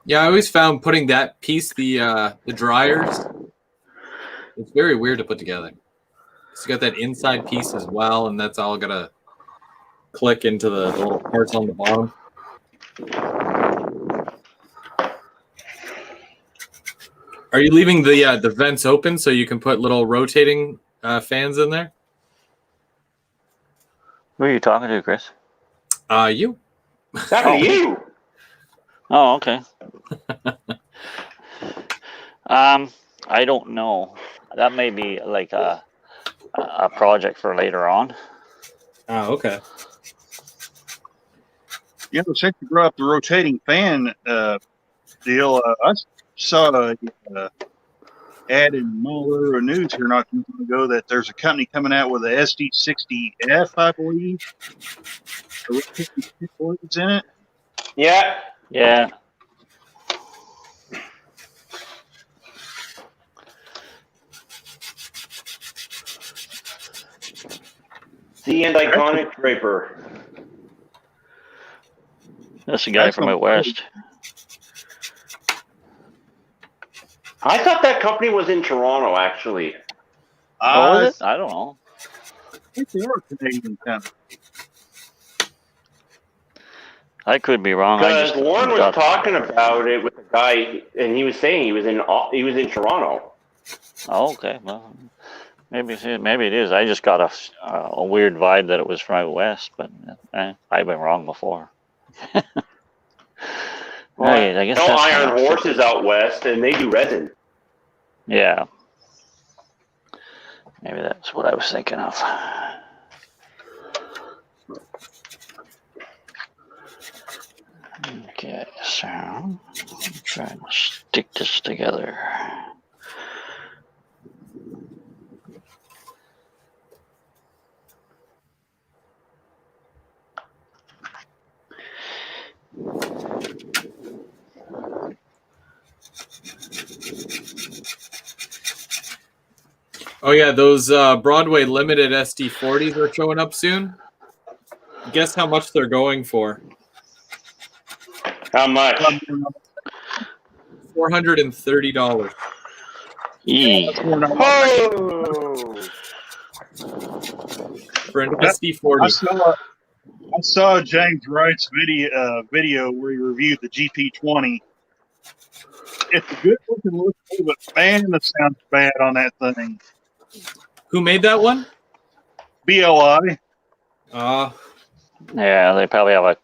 Yeah, I always found putting that piece, the dryers, it's very weird to put together. So you got that inside piece as well, and that's all gonna click into the little parts on the bottom. Are you leaving the vents open so you can put little rotating fans in there?
Who are you talking to, Chris?
You.
Talking to you.
Oh, okay. I don't know. That may be like a project for later on.
Oh, okay.
You know, since you brought up the rotating fan deal, I saw a ad in Malware News here not too long ago that there's a company coming out with a SD60F, I believe. With 56 boards in it.
Yeah.
Yeah.
The and iconic draper.
That's a guy from out west.
I thought that company was in Toronto, actually.
Oh, is it? I don't know.
I think they are a Canadian company.
I could be wrong.
Because Warren was talking about it with a guy, and he was saying he was in Toronto.
Oh, okay. Well, maybe it is. I just got a weird vibe that it was from out west, but I've been wrong before.
Well,
Right, I guess
no
that's
Iron Horse is out west, and they do resin.
Yeah. Maybe that's what I was thinking of. Okay, so I'm trying to stick this together.
Oh yeah, those Broadway limited SD40s are showing up soon. Guess how much they're going for?
How much?
$430.
Oh!
For an SD40.
I saw James Wright's video where he reviewed the GP20. It's a good looking locomotive, but man, that sounds bad on that thing.
Who made that one?
BLI.
Yeah, they probably have a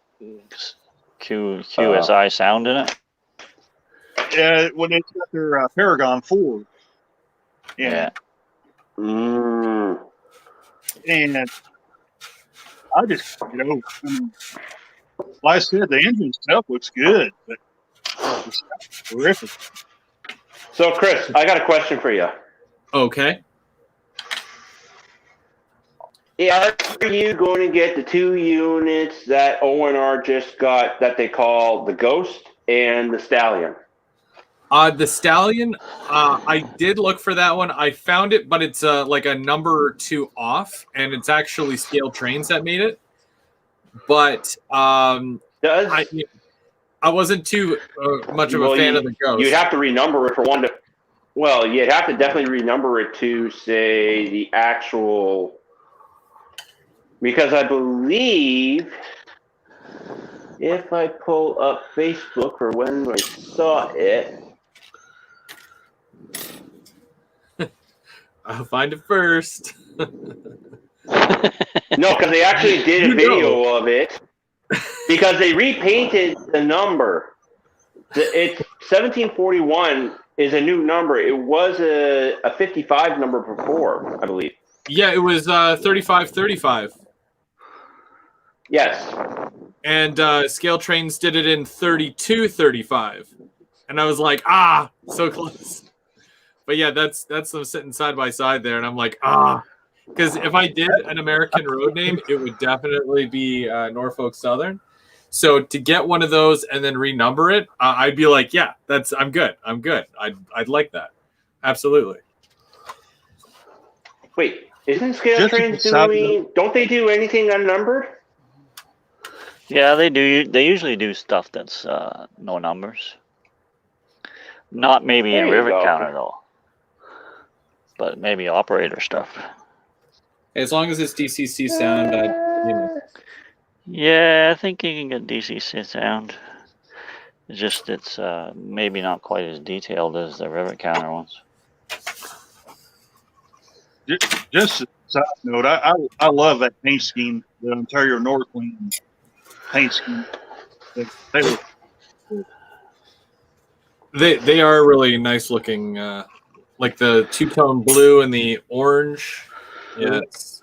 QSI sound in it.
When it's got their Paragon 4.
Yeah.
And I just, like I said, the engine itself looks good, but it's terrific.
So, Chris, I got a question for you.
Okay.
Are you going to get the 2 units that ONR just got that they call the Ghost and the Stallion?
The Stallion, I did look for that one. I found it, but it's like a number or 2 off, and it's actually Scale Trains that made it. But I wasn't too much of a fan of the Ghost.
You'd have to renumber it for one to. Well, you'd have to definitely renumber it to say the actual because I believe if I pull up Facebook for when I saw it,
I'll find it first.
no, because they actually did a video of it because they repainted the number. It's 1741 is a new number. It was a 55 number before, I believe.
Yeah, it was 3535.
Yes.
And Scale Trains did it in 3235. And I was like, so close. But yeah, that's them sitting side by side there, and I'm like, because if I did an American road name, it would definitely be Norfolk Southern. So to get one of those and then renumber it, I'd be like, yeah, I'm good. I'd like that, absolutely.
Wait, isn't Scale Trains doing? Don't they do anything unnumbered?
Yeah, they do. They usually do stuff that's no numbers. Not maybe in Rivet Counter though, but maybe operator stuff.
As long as it's DCC sound,
Yeah, I think you can get DCC sound. It's just it's maybe not quite as detailed as the Rivet Counter ones.
Just a side note, I love that paint scheme, the Ontario Northland paint scheme.
They are really nice looking, like the two-tone blue and the orange. Yeah, it's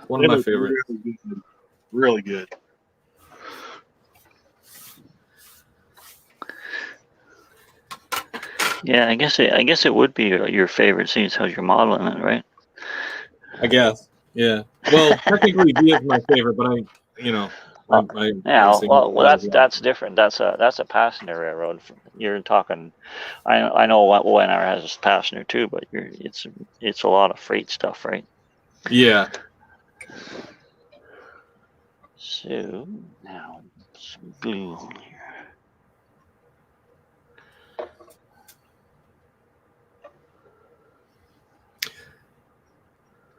one of my favorites.
Really good.
Yeah, I guess it would be your favorite since how you're modeling it, right?
I guess. Yeah. Well, technically, V is my favorite, but
that's different. That's a passenger railroad. You're talking. I know what ONR has a passenger too, but it's a lot of freight stuff, right?
Yeah.
So now some blue on here.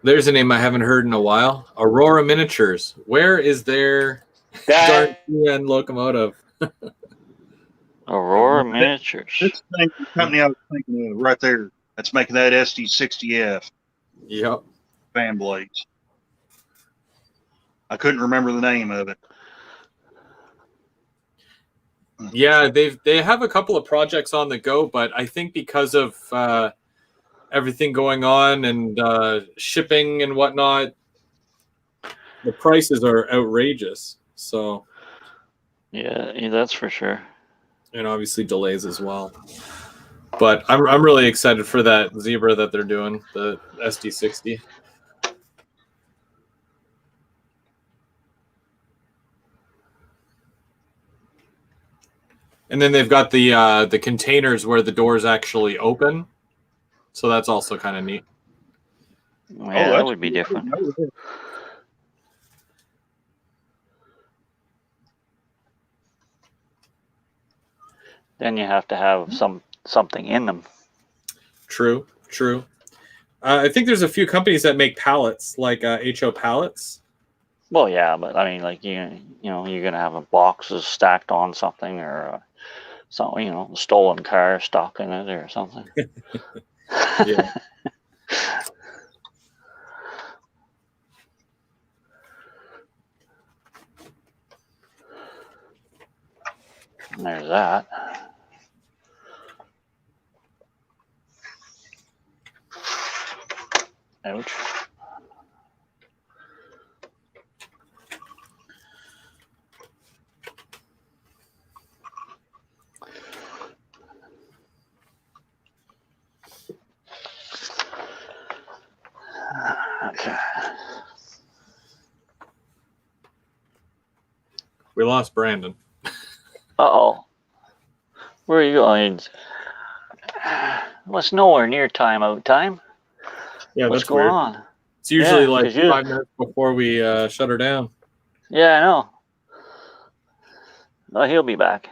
There's a name I haven't heard in a while. Aurora Miniatures. Where is their darn and Locomotive?
Aurora Miniatures.
This thing, the company I was thinking of right there. That's making that SD60F.
Yep.
Fan blades. I couldn't remember the name of it.
Yeah, they have a couple of projects on the go, but I think because of everything going on and shipping and whatnot, the prices are outrageous. So
yeah, that's for sure.
And obviously delays as well. But I'm really excited for that Zebra that they're doing, the SD60. And then they've got the containers where the doors actually open. So that's also kind of neat.
Yeah, that would be different. Then you have to have something in them.
True. I think there's a few companies that make pallets, like HO Pallets.
Well, yeah, but I mean, like you're gonna have a boxes stacked on something or something, a stolen car stuck in it or something.
Yeah.
And there's that. Ouch. Okay.
We lost Brandon.
Uh-oh. Where are you going? Well, it's nowhere near timeout time.
Yeah,
What's
that's
going
weird.
on?
It's usually like 5 minutes before we shut her down.
Yeah, I know. Oh, he'll be back.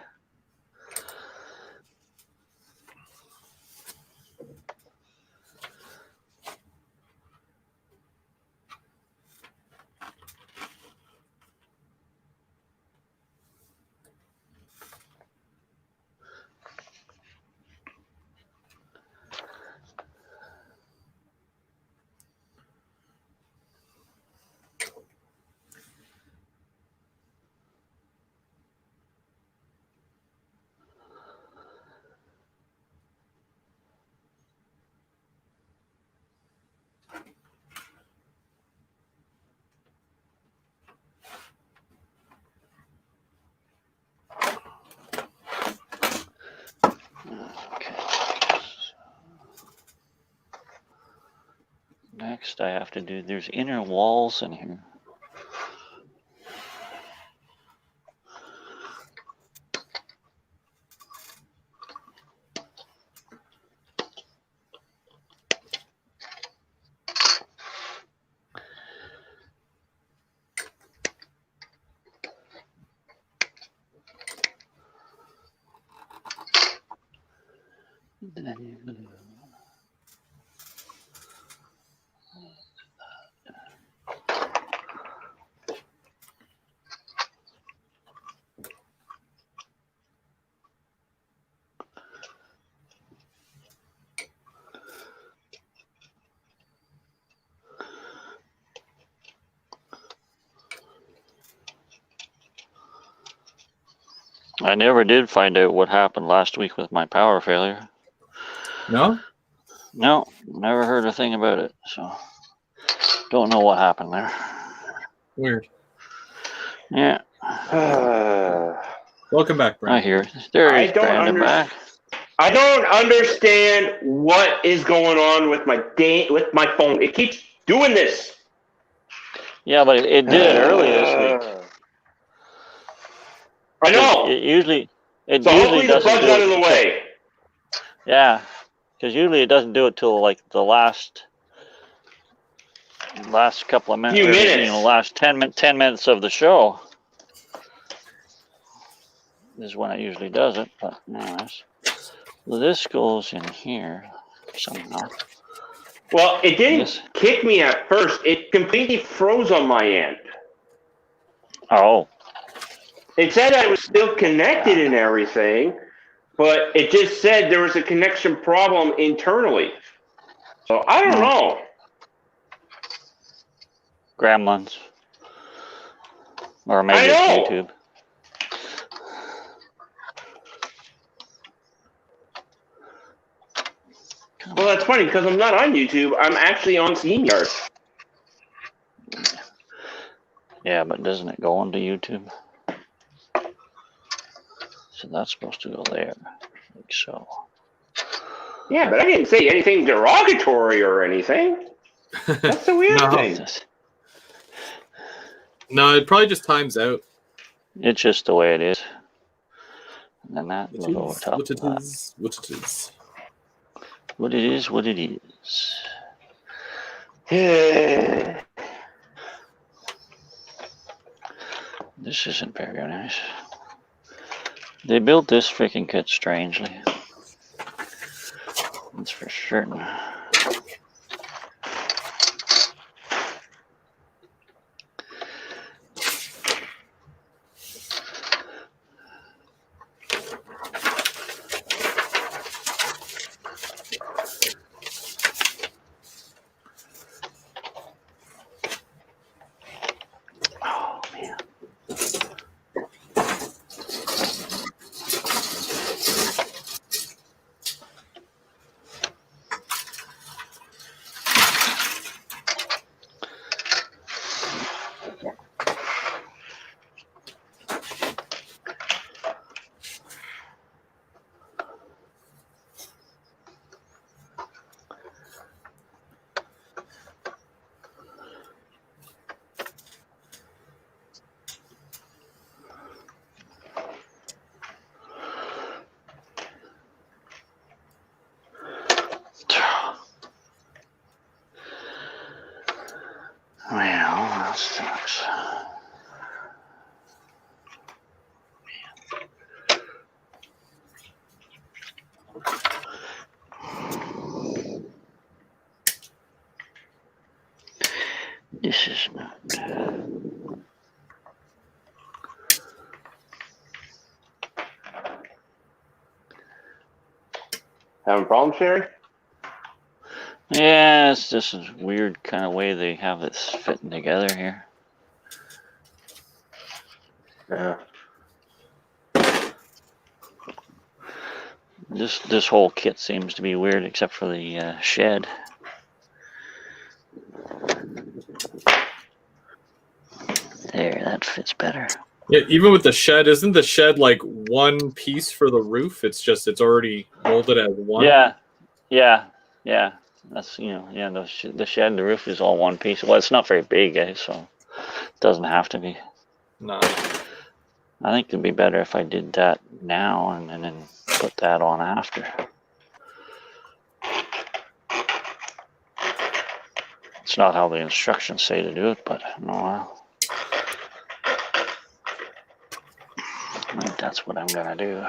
Next, I have to do. There's inner walls in here. I never did find out what happened last week with my power failure.
No?
No, never heard a thing about it. So, don't know what happened there.
Weird.
Yeah.
Welcome back,
I
Brandon.
hear. There is Brandon back.
I don't understand what is going on with my phone. It keeps doing this.
Yeah, but it did it early this week.
I know.
It usually
Hopefully the
doesn't
bug's
do
out
it
of the way.
Yeah, because usually it doesn't do it till like the last couple of minutes.
Few minutes.
You know, last 10 minutes of the show is when it usually does it. But anyways, well, this goes in here somehow.
Well, it didn't kick me at first. It completely froze on my end.
Oh.
It said I was still connected and everything, but it just said there was a connection problem internally. So I don't know.
Gremlins. Or maybe it's YouTube.
Well, that's funny because I'm not on YouTube. I'm actually on StreamYard.
Yeah, but doesn't it go onto YouTube? So that's supposed to go there, like so.
Yeah, but I didn't say anything derogatory or anything. That's the weird thing.
No, it probably just times out.
It's just the way it is. And then that goes over top
What it
of that.
is, what it is.
What it is, what it is. This isn't very nice. They built this freaking kit strangely. That's for certain. Oh, man. Well, that sucks. This is not.
Having problems, Sherry?
Yeah, it's just a weird kind of way they have this fitting together here.
Yeah.
This whole kit seems to be weird, except for the shed. There, that fits better.
Yeah, even with the shed, isn't the shed like one piece for the roof? It's already molded as one.
Yeah. That's yeah. The shed, the roof is all one piece. Well, it's not very big, so it doesn't have to be.
No.
I think it'd be better if I did that now and then put that on after. It's not how the instructions say to do it, but no. I think that's what I'm gonna do.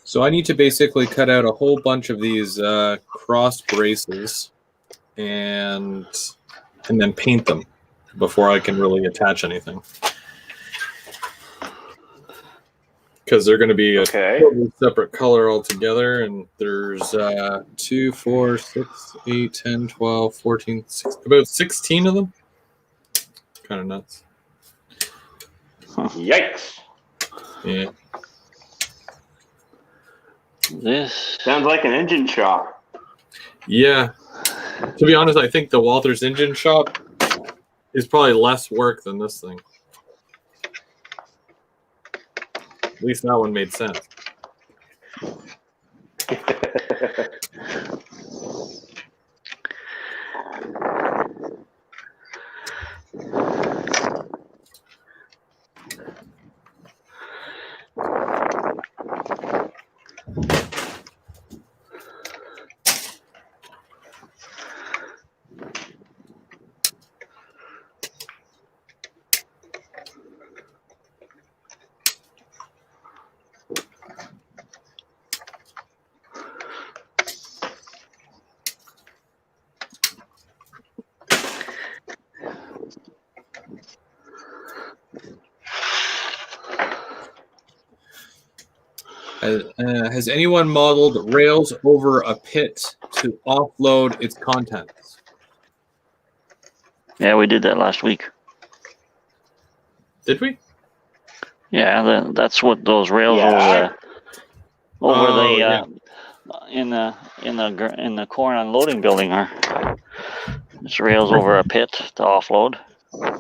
So I need to basically cut out a whole bunch of these cross braces and then paint them before I can really attach anything. Because they're going to be a totally separate color altogether, and there's 2, 4, 6, 8, 10, 12, 14, 16, about 16 of them. Kind of nuts.
Yikes.
Yeah.
This
Sounds like an engine shop.
Yeah. To be honest, I think the Walthers engine shop is probably less work than this thing. At least that one made sense. Has anyone modeled rails over a pit to offload its contents?
Yeah, we did that last week.
Did we?
Yeah, that's what those rails in the corn unloading building are. It's rails over a pit to offload.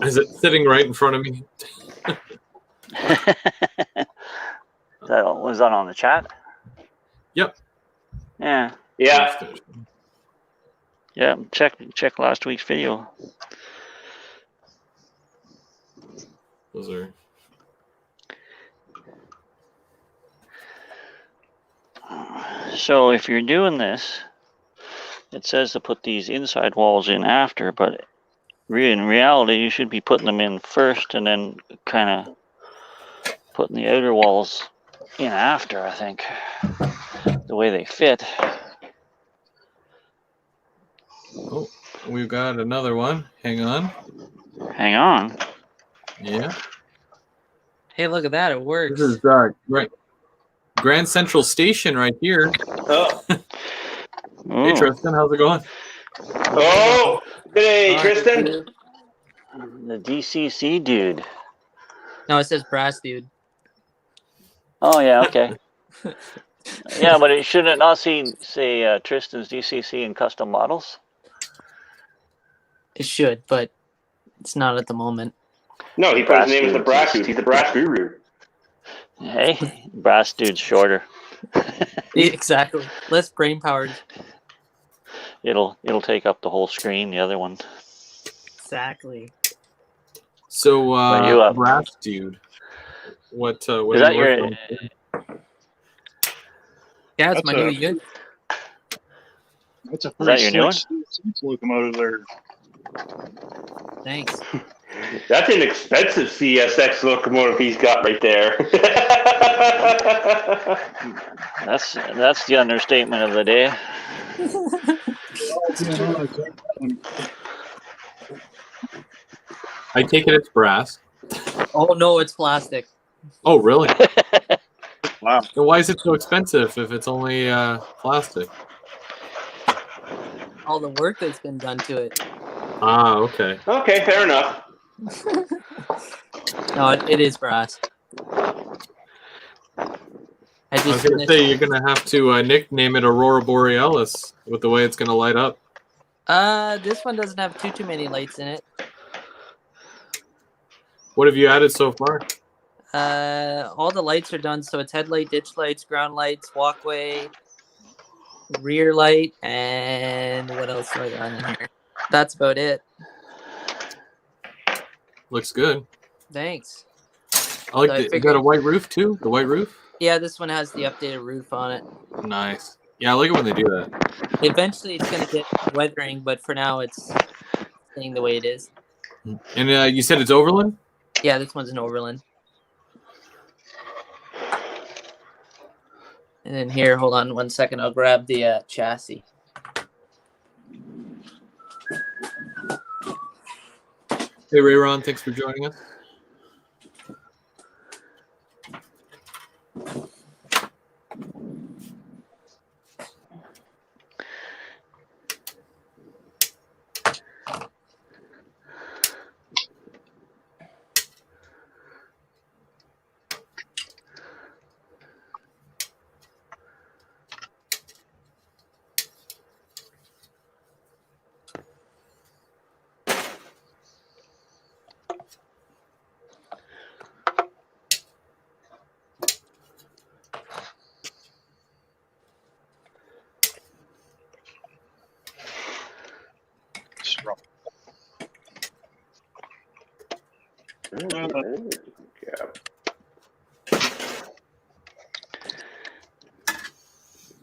Is it sitting right in front of me?
Was that on the chat?
Yep.
Yeah.
Yeah.
Yeah. Check last week's video.
Those are.
So if you're doing this, it says to put these inside walls in after, but in reality, you should be putting them in first and then kind of putting the outer walls in after, I think, the way they fit.
Oh, we've got another one. Hang on.
Hang on.
Yeah.
Hey, look at that. It works.
This is Grand Central Station right here.
Oh.
Hey, Tristan, how's it going?
Oh. Good day, Tristan.
The DCC dude.
No, it says brass dude.
Oh, yeah, okay. Yeah, but it shouldn't not say Tristan's DCC and custom models?
It should, but it's not at the moment.
No, he put his name as the brass dude. He's the brass guru.
Hey, brass dude's shorter.
Exactly. Less brain powered.
It'll take up the whole screen, the other one.
Exactly.
So, brass dude. What
is that your?
Yeah, it's my new unit.
That's a
Is that your new one?
six locomotive there.
Thanks.
That's an expensive CSX locomotive he's got right there.
That's the understatement of the day.
I take it it's brass.
Oh no, it's plastic.
Oh, really?
Wow.
Then why is it so expensive if it's only plastic?
All the work that's been done to it.
Ah, okay.
Okay, fair enough.
No, it is brass. I
I was
just
gonna say you're gonna have to nickname it Aurora Borealis with the way it's gonna light up.
This one doesn't have too many lights in it.
What have you added so far?
All the lights are done, so it's headlight, ditch lights, ground lights, walkway, rear light, and what else do I got in here? That's about it.
Looks good.
Thanks.
I like
So I
the. You
figured-
got a white roof too? The white roof?
Yeah, this one has the updated roof on it.
Nice. Yeah, I like it when they do that.
Eventually, it's gonna get weathering, but for now, it's staying the way it is.
And you said it's Overland?
Yeah, this one's an Overland. And then here, hold on 1 second. I'll grab the chassis.
Hey, Ray Ron, thanks for joining us.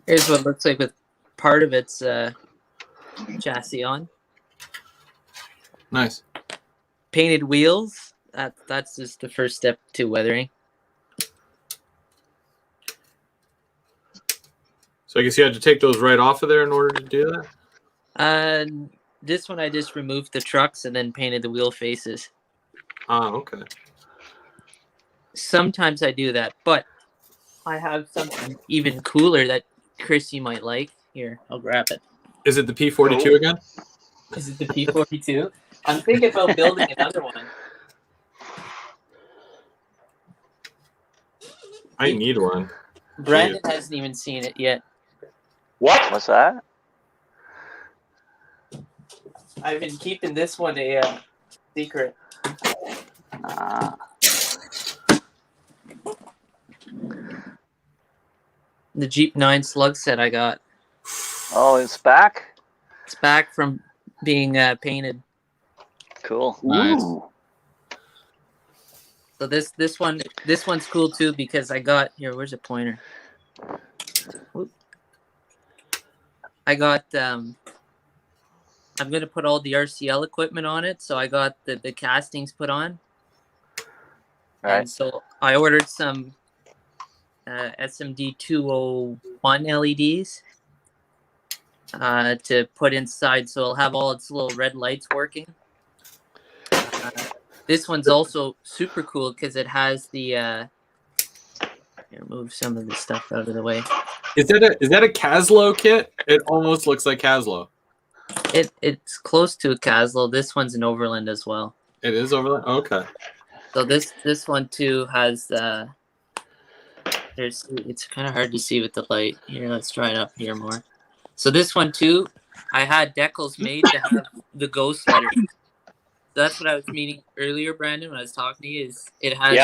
Here's what it looks like with part of its chassis on.
Nice.
Painted wheels. That's just the first step to weathering.
So I guess you had to take those right off of there in order to do that?
This one I just removed the trucks and then painted the wheel faces.
Ah, okay.
Sometimes I do that, but I have something even cooler that Chris you might like. Here, I'll grab it.
Is it the P42 again?
Is it the P42? I'm thinking about building another one.
I need one.
Brandon hasn't even seen it yet.
What?
What's that?
I've been keeping this one a secret. The Jeep 9 slug set I got.
Oh, it's back?
It's back from being painted.
Cool.
Nice.
Ooh.
So this one's cool too because I got here. Where's the pointer? Whoop. I got I'm gonna put all the RCL equipment on it, so I got the castings put on.
Right.
And so I ordered some SMD 201 LEDs to put inside, so it'll have all its little red lights working. This one's also super cool because it has the. Here, move some of the stuff out of the way.
Is that a Caslo kit? It almost looks like Caslo.
It's close to a Caslo. This one's an Overland as well.
It is Overland? Okay.
So this one too has it's kind of hard to see with the light. Here, let's try it up here more. So this one too, I had decals made to have the ghost letter. That's what I was meaning earlier, Brandon, when I was talking to you, is it has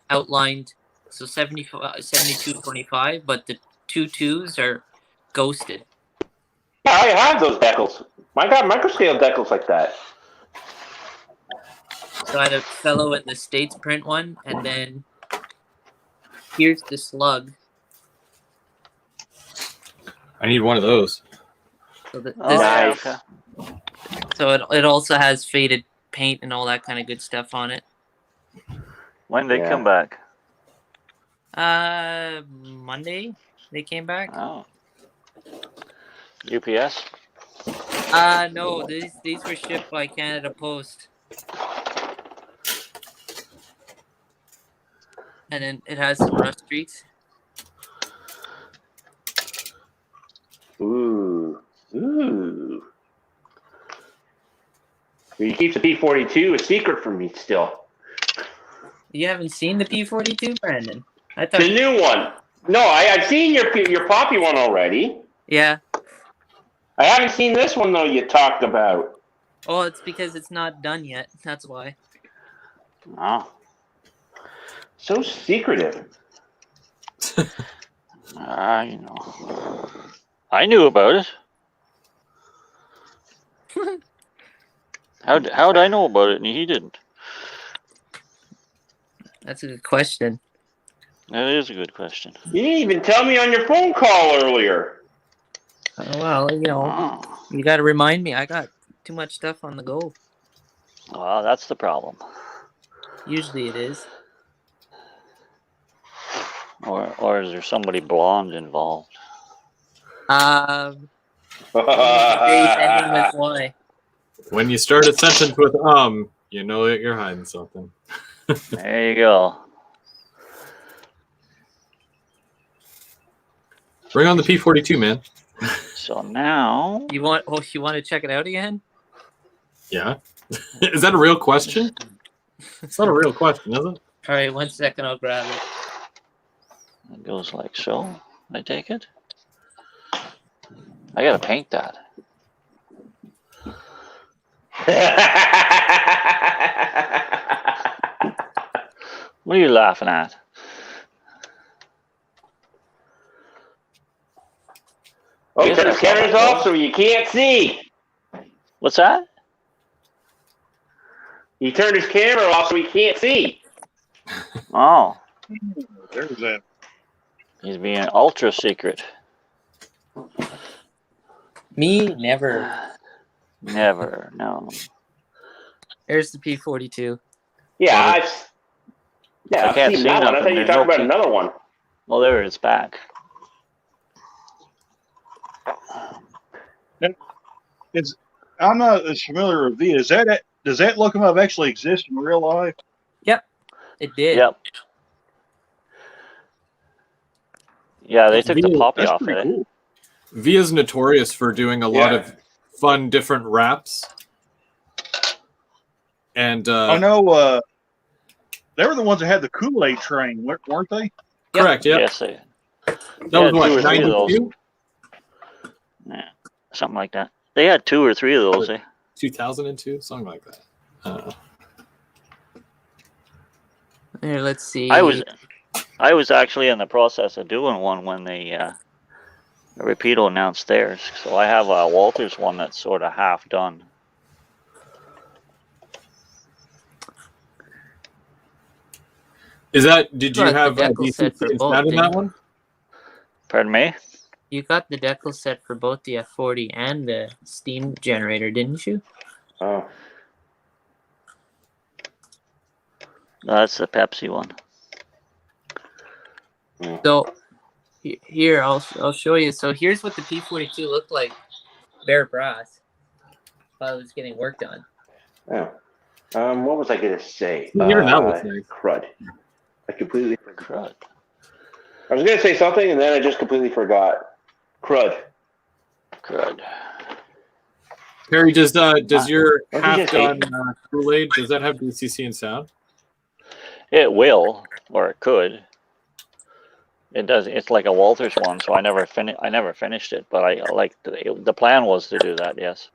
outlined, so 7225, but the 2 2s are ghosted.
Yeah, I have those decals. I got microscale decals like that.
So I had a fellow in the States print one, and then here's the slug.
I need one of those.
So
Oh,
Nice.
okay.
So it also has faded paint and all that kind of good stuff on it.
When they
Yeah.
come back?
Monday they came back.
Oh. UPS?
No, these were shipped by Canada Post. And then it has some rust streaks.
Ooh. You keep the P42 a secret from me still.
You haven't seen the P42, Brandon? I
The
thought.
new one. No, I've seen your poppy one already.
Yeah.
I haven't seen this one though. You talked about.
Oh, it's because it's not done yet. That's why.
Oh.
So secretive.
You know. I knew about it. How'd I know about it and he didn't?
That's a good question.
That is a good question.
You didn't even tell me on your phone call earlier.
Well, you know,
Oh.
you got to remind me. I got too much stuff on the go.
Well, that's the problem.
Usually it is.
Or is there somebody blonde involved?
Days ending with Y.
When you start a sentence with you know that you're hiding something.
There you go.
Bring on the P42, man.
So now,
You want to check it out again?
Yeah. Is that a real question? It's not a real question, is it?
All right, 1 second. I'll grab it.
it goes like so. I take it. I gotta paint that. What are you laughing at?
Oh,
Yes,
turn
I
his
saw
cameras
that.
off so you can't see.
What's that?
He turned his camera off so he can't see.
Oh,
There's that.
he's being ultra secret.
Me, never.
Never, no.
There's the P42.
Yeah,
Love
I
I've
can't
seen
see
that one. I
nothing.
thought you were
There's
talking
no
about another one.
Well, there it's back.
I'm not as familiar with these. Does that locomotive actually exist in real life?
Yep, it did.
Yep. Yeah, they
It's
took the poppy
That's
off of
pretty
it.
cool.
Via's notorious for doing a lot of fun different raps. And
I know they were the ones that had the Kool-Aid train, weren't they?
correct, yeah.
Yes, they.
That was
had
what,
2 or 3 of those.
92?
Yeah, something like that. They had 2 or 3 of those.
2002? Something like that.
Here, let's see.
I was actually in the process of doing one when the Rapido announced theirs. So I have a Walthers one that's sort of half done.
Is that, did you
Got the
have a
decal set for
DCC
both,
inside in
didn't
that
you?
one?
Pardon me?
You got the decal set for both the F40 and the steam generator, didn't you?
Oh.
No, that's the Pepsi one.
So here, I'll show you. So here's what the P42 looked like, bare brass, while it was getting worked on.
Yeah. What was I gonna say?
Here now looks nice.
Crud. I completely forgot.
Crud.
I was gonna say something and then I just completely forgot. Crud.
Crud.
Perry, does your
What did you
half
say?
done Kool-Aid, does that have DCC and sound?
It will, or it could. It does. It's like a Walthers one, so I never finished it, but I like the plan was to do that. Yes.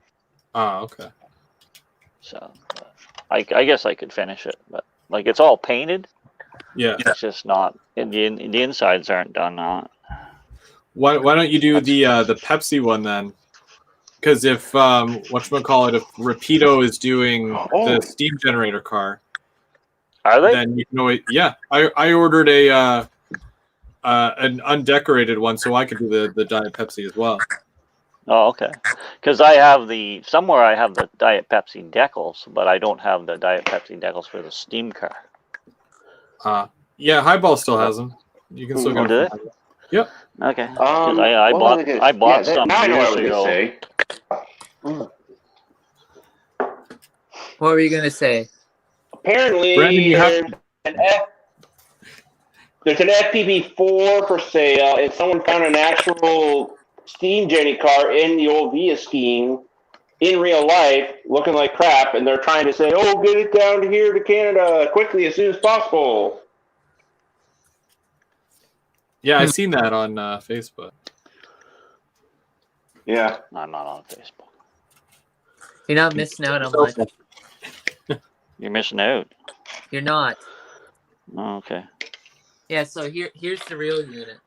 Oh, okay.
So, I guess I could finish it, but like it's all painted.
Yeah.
It's just not. The insides aren't done now.
Why don't you do the Pepsi one then? Because if whatchamacallit, if Rapido is doing the steam generator car,
Are they?
then you can always, yeah. I ordered an undecorated one so I could do the Diet Pepsi as well.
Oh, okay. Because I have somewhere I have the Diet Pepsi decals, but I don't have the Diet Pepsi decals for the steam car.
Yeah, Highball still has them. You can still get
Oh,
them.
do
from
they?
Yep.
Okay. Because I
what
bought
was gonna-
I bought
yeah,
some
now I know what I
years
was gonna
ago.
say. Mm.
What were you gonna say?
Apparently,
Brandon, you have
there's an FPV4 for sale, and someone found an actual steam Jenny car in the old Via scheme in real life, looking like crap, and they're trying to say, "Oh, get it down here to Canada quickly as soon as possible."
Yeah, I seen that on Facebook.
Yeah.
I'm not on Facebook.
You're not missing out on much.
You're missing out.
You're not.
Oh, okay.
Yeah. So here's the real unit.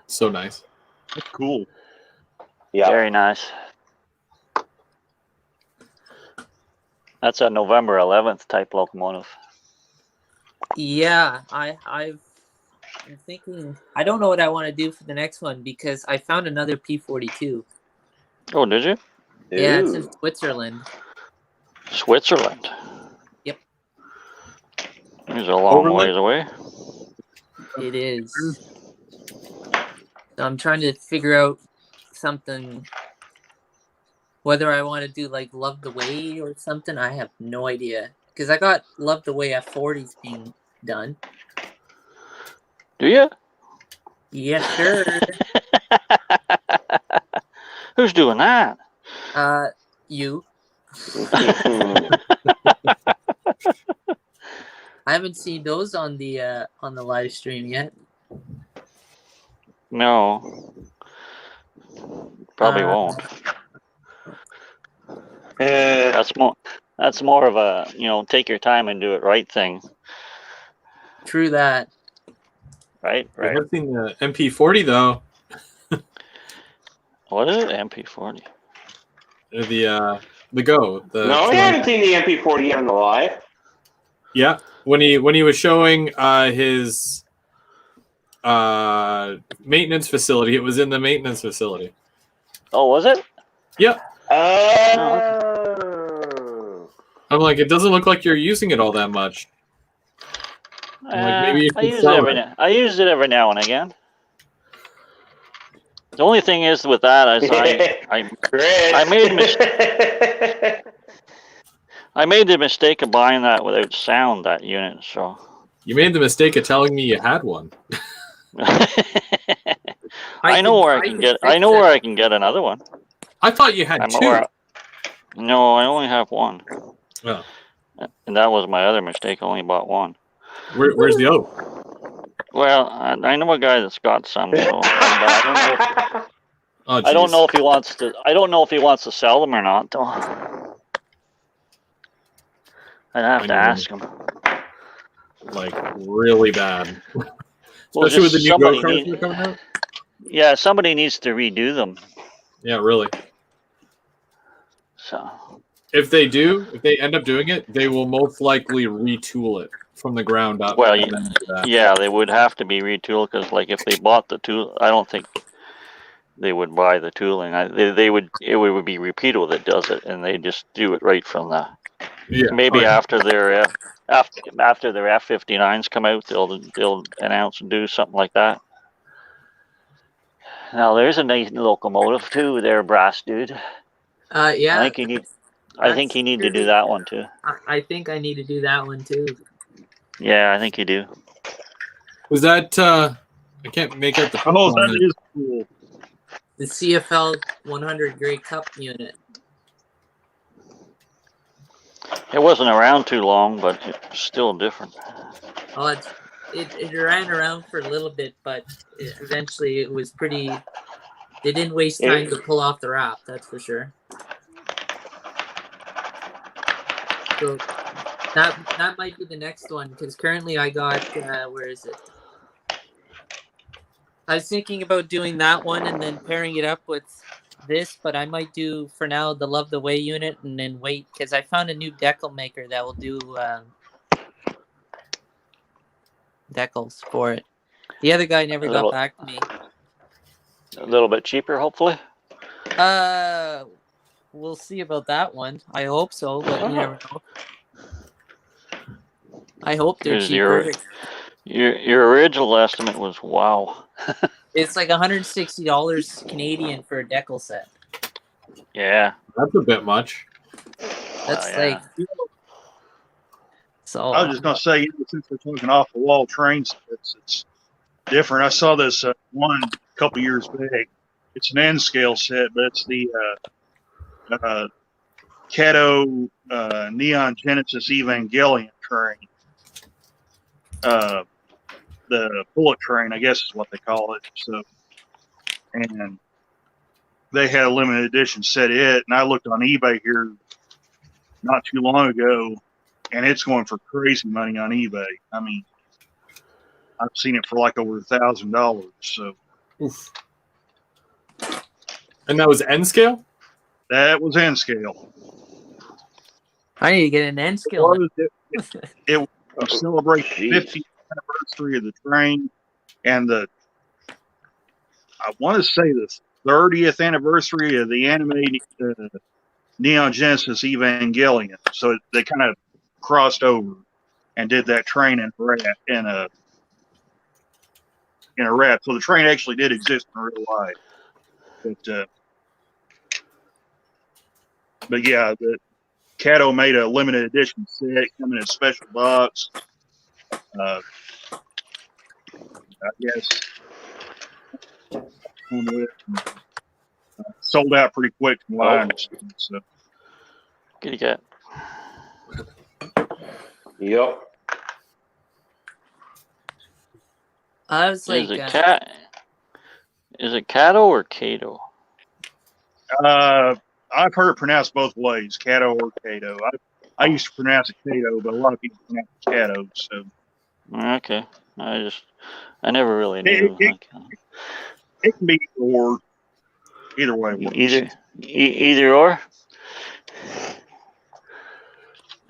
So nice.
That's cool.
Yeah.
Very nice. That's a November 11th type locomotive.
Yeah, I'm thinking. I don't know what I want to do for the next one because I found another P42.
Oh, did you?
Yeah, it's in
Ooh.
Switzerland.
Switzerland.
Yep.
He's a long
Overland?
ways away.
It is. So I'm trying to figure out something. Whether I want to do like Love the Way or something, I have no idea. Because I got Love the Way F40s being done.
Do you?
Yeah, sure.
Who's doing that?
You. I haven't seen those on the live stream yet.
No. Probably won't. That's more of a, take your time and do it right thing.
True that.
Right?
I have seen the MP40 though.
What is it? MP40.
The Go.
No, I haven't seen the MP40 yet on the live.
Yeah, when he was showing his maintenance facility, it was in the maintenance facility.
Oh, was it?
Yep.
Oh.
I'm like, it doesn't look like you're using it all that much. I'm like, maybe you
I
should
use it
sell
every
it.
I use it every now and again. The only thing is with that is I made the mistake of buying that without sound, that unit. So
You made the mistake of telling me you had one.
I know where I can get another one.
I thought you had two.
No, I only have one.
Oh.
And that was my other mistake. I only bought one.
Where's the other?
Well, I know a guy that's got some. So I don't know if he wants to. I don't know if he wants to sell them or not, though. I'd have to ask him.
Like really bad.
Well,
Especially with the new go-karts that are coming out.
Yeah, somebody needs to redo them.
Yeah, really.
So
if they end up doing it, they will most likely retool it from the ground up.
Well, yeah, they would have to be retooled because, like, if they bought the tool, I don't think they would buy the tooling. It would be Repeato that does it, and they just do it right from the.
Yeah.
Maybe after their F59s come out, they'll announce and do something like that. Now there's a nice locomotive too, there, brass dude.
Yeah.
I think you need to do that one too.
I think I need to do that one too.
Yeah, I think you do.
Was that I can't make out the
that is cool.
The CFL 100 Grey Cup unit.
It wasn't around too long, but it's still different.
Well, it ran around for a little bit, but eventually it was pretty. They didn't waste time to pull off the wrap, that's for sure. So that might be the next one, because currently I got where is it? I was thinking about doing that one and then pairing it up with this, but I might do for now the Love the Way unit and then wait, because I found a new decal maker that will do decals for it. The other guy never got back to me.
A little bit cheaper, hopefully.
We'll see about that one. I hope so, but you never know. I hope they're
'Cause
cheaper.
Your original estimate was wow.
It's like $160 Canadian for a decal set.
Yeah.
That's a bit much.
That's
Well, yeah.
like so.
I was just gonna say, since we're talking off the wall trains, it's different. I saw this one a couple years back. It's an N scale set, but it's the Cato Neon Genesis Evangelion train. The bullet train, I guess is what they call it. So, and they had a limited edition set and I looked on eBay here not too long ago, and it's going for crazy money on eBay. I mean, I've seen it for like over $1,000. So,
Oof. And that was N scale?
that was N scale.
I need to get an N scale.
It was to celebrate the 50th anniversary of the train and I want to say the 30th anniversary of the animated Neon Genesis Evangelion. So they kind of crossed over and did that train in a wrap. So the train actually did exist in real life. But yeah, the Cato made a limited edition set coming in a special box. I guess sold out pretty quick from what I understand. So.
Kitty cat.
Yep.
I was like,
Is it Cato or Cato?
I've heard it pronounced both ways, Cato or Cato. I used to pronounce it Cato, but a lot of people pronounce it Cato. So
Okay. I never really knew.
It can be either way. Works.
Either or.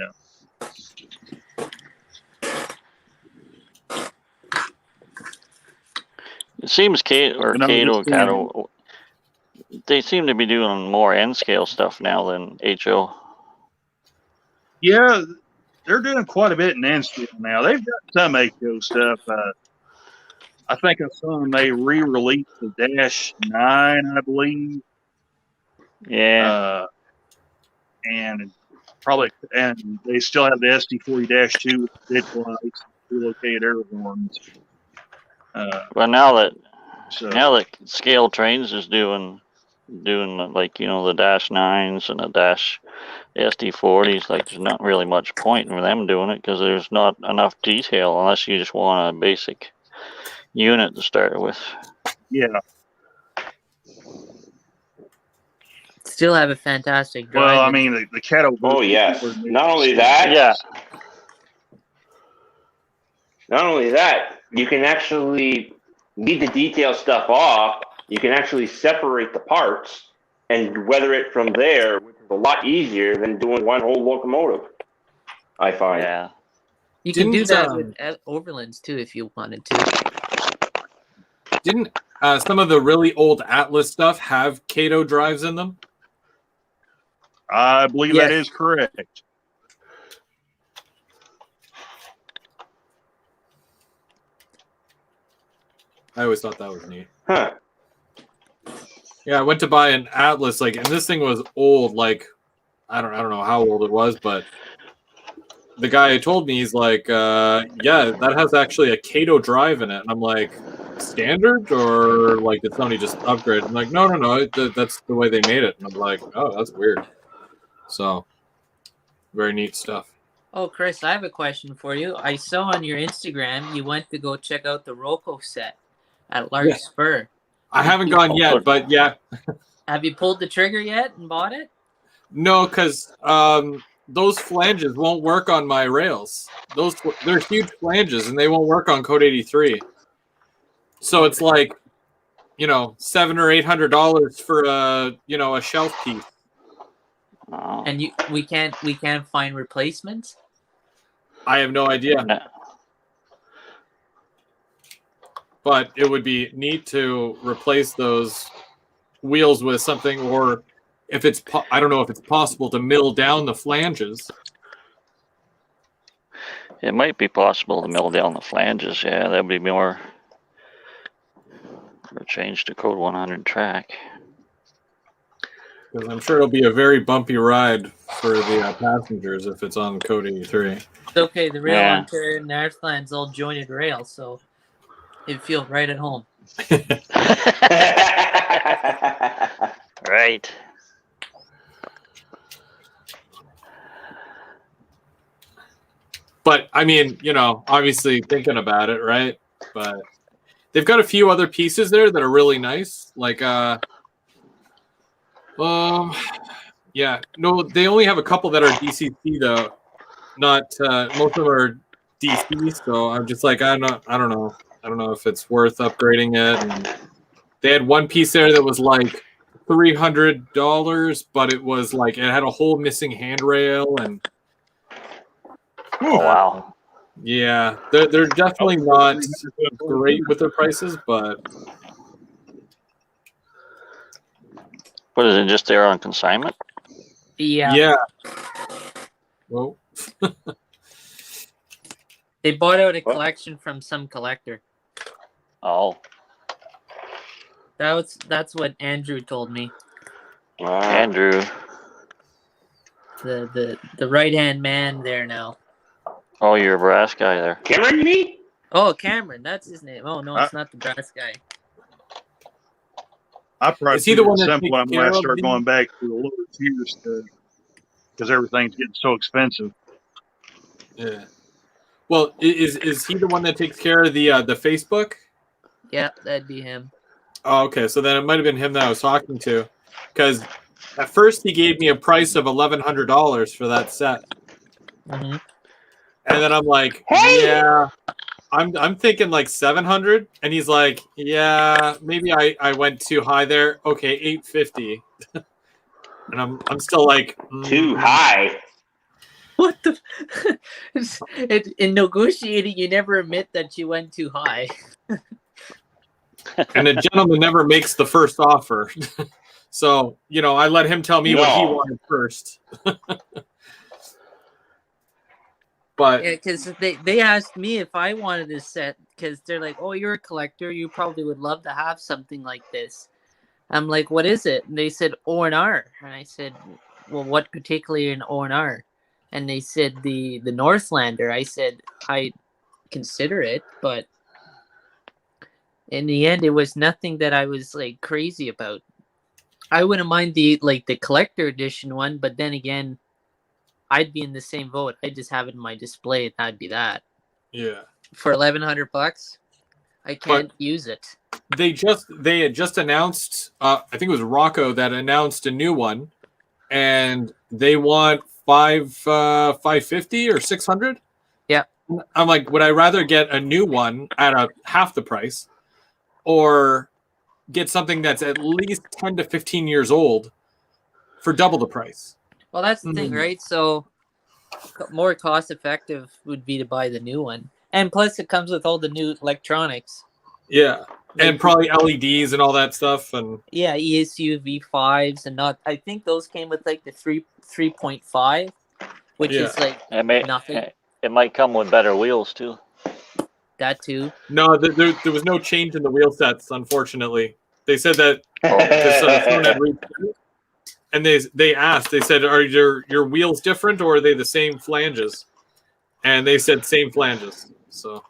Yeah.
It seems Cato, they seem to be doing more N scale stuff now than HO.
Yeah, they're doing quite a bit in N scale now. They've got some HO stuff. I think I saw them. They re-released the -9, I believe.
Yeah.
And they still have the SD40-2 digitalized relocated air horns.
But now that Scale Trains is doing like, the -9s and the SD40s, like there's not really much point in them doing it because there's not enough detail unless you just want a basic unit to start with.
Yeah.
still have a fantastic drive.
Well, I mean, the Cato.
Oh yes. Not only that.
Yeah.
Not only that, you can actually leave the detail stuff off. You can actually separate the parts and weather it from there, which is a lot easier than doing one whole locomotive, I find.
Yeah.
You can do that with Overlands too if you wanted to.
Didn't some of the really old Atlas stuff have Cato drives in them?
I believe that is correct.
I always thought that was neat.
Huh.
Yeah, I went to buy an Atlas, and this thing was old, I don't know how old it was, but the guy told me, he's like, yeah, that has actually a Cato drive in it. And I'm like, standard? Or did somebody just upgrade? I'm like, no, that's the way they made it. And I'm like, oh, that's weird. So, very neat stuff.
Oh, Chris, I have a question for you. I saw on your Instagram you went to go check out the Roco set at Lark Spur.
I haven't gone yet, but yeah.
Have you pulled the trigger yet and bought it?
No, because those flanges won't work on my rails. They're huge flanges, and they won't work on Code 83. So it's like, $700 or $800 for a shelf piece.
And we can't find replacements?
I have no idea. but it would be neat to replace those wheels with something, or if it's I don't know if it's possible to mill down the flanges.
It might be possible to mill down the flanges. Yeah, that would be more. Or change to code 100 track.
Because I'm sure it'll be a very bumpy ride for the passengers if it's on code 83.
It's okay. The rail
Yeah.
on Northland's all jointed rail, so it'd feel right at home.
Right.
But I mean, you know, obviously thinking about it, right? But they've got a few other pieces there that are really nice. Like, yeah, no, they only have a couple that are DCC though. Not most of them are DC. So I'm just like, I don't know if it's worth upgrading it. And they had one piece there that was like $300, but it was like it had a whole missing handrail and.
Oh, wow.
Yeah, they're definitely not great with their prices, but
What is it? Just there on consignment?
Yeah.
Well,
They bought out a collection from some collector.
Oh,
That's what Andrew told me.
Andrew.
The right hand man there now.
Oh, you're a brass guy there.
Cameron, you mean?
Oh, Cameron, that's his name. Oh no, it's not the brass guy.
I probably
Is he the one that
simple.
takes
I'm going
care
to
of
start
the-
going back to the lower tiers because everything's getting so expensive.
yeah. Well, is he the one that takes care of the Facebook?
Yeah, that'd be him.
Oh, okay. So then it might have been him that I was talking to, because at first he gave me a price of $1,100 for that set,
Mm-hmm.
and then I'm like,
Hey!
yeah. I'm thinking like 700, and he's like, yeah, maybe I went too high there. Okay, 850, and I'm still like
Too high.
What the? In negotiating, you never admit that you went too high.
And a gentleman never makes the first offer, so you know I let him tell me what he
No.
wanted first. But
Yeah, because they asked me if I wanted this set because they're like, "Oh, you're a collector. You probably would love to have something like this." I'm like, "What is it?" And they said O&R, and I said, "Well, what particularly in O&R?" And they said the Northlander. I said I consider it, but in the end, it was nothing that I was like crazy about. I wouldn't mind the collector edition one, but then again, I'd be in the same boat. I'd just have it in my display, and that'd be that.
yeah.
For $1,100, I can't use it.
They had just announced I think it was Rocco that announced a new one, and they want 550 or 600.
Yeah.
I'm like, would I rather get a new one at a half the price or get something that's at least 10 to 15 years old for double the price?
Well, that's the thing, right? So more cost effective would be to buy the new one. And plus it comes with all the new electronics.
Yeah. And probably LEDs and all that stuff. And
yeah, ESU V5s and not. I think those came with like the 3.5, which is like nothing.
It might come with better wheels too.
That too.
No, there was no change in the wheel sets, unfortunately. They said that phone had reached out, and they asked, they said, are your wheels different or are they the same flanges? And they said same flanges. So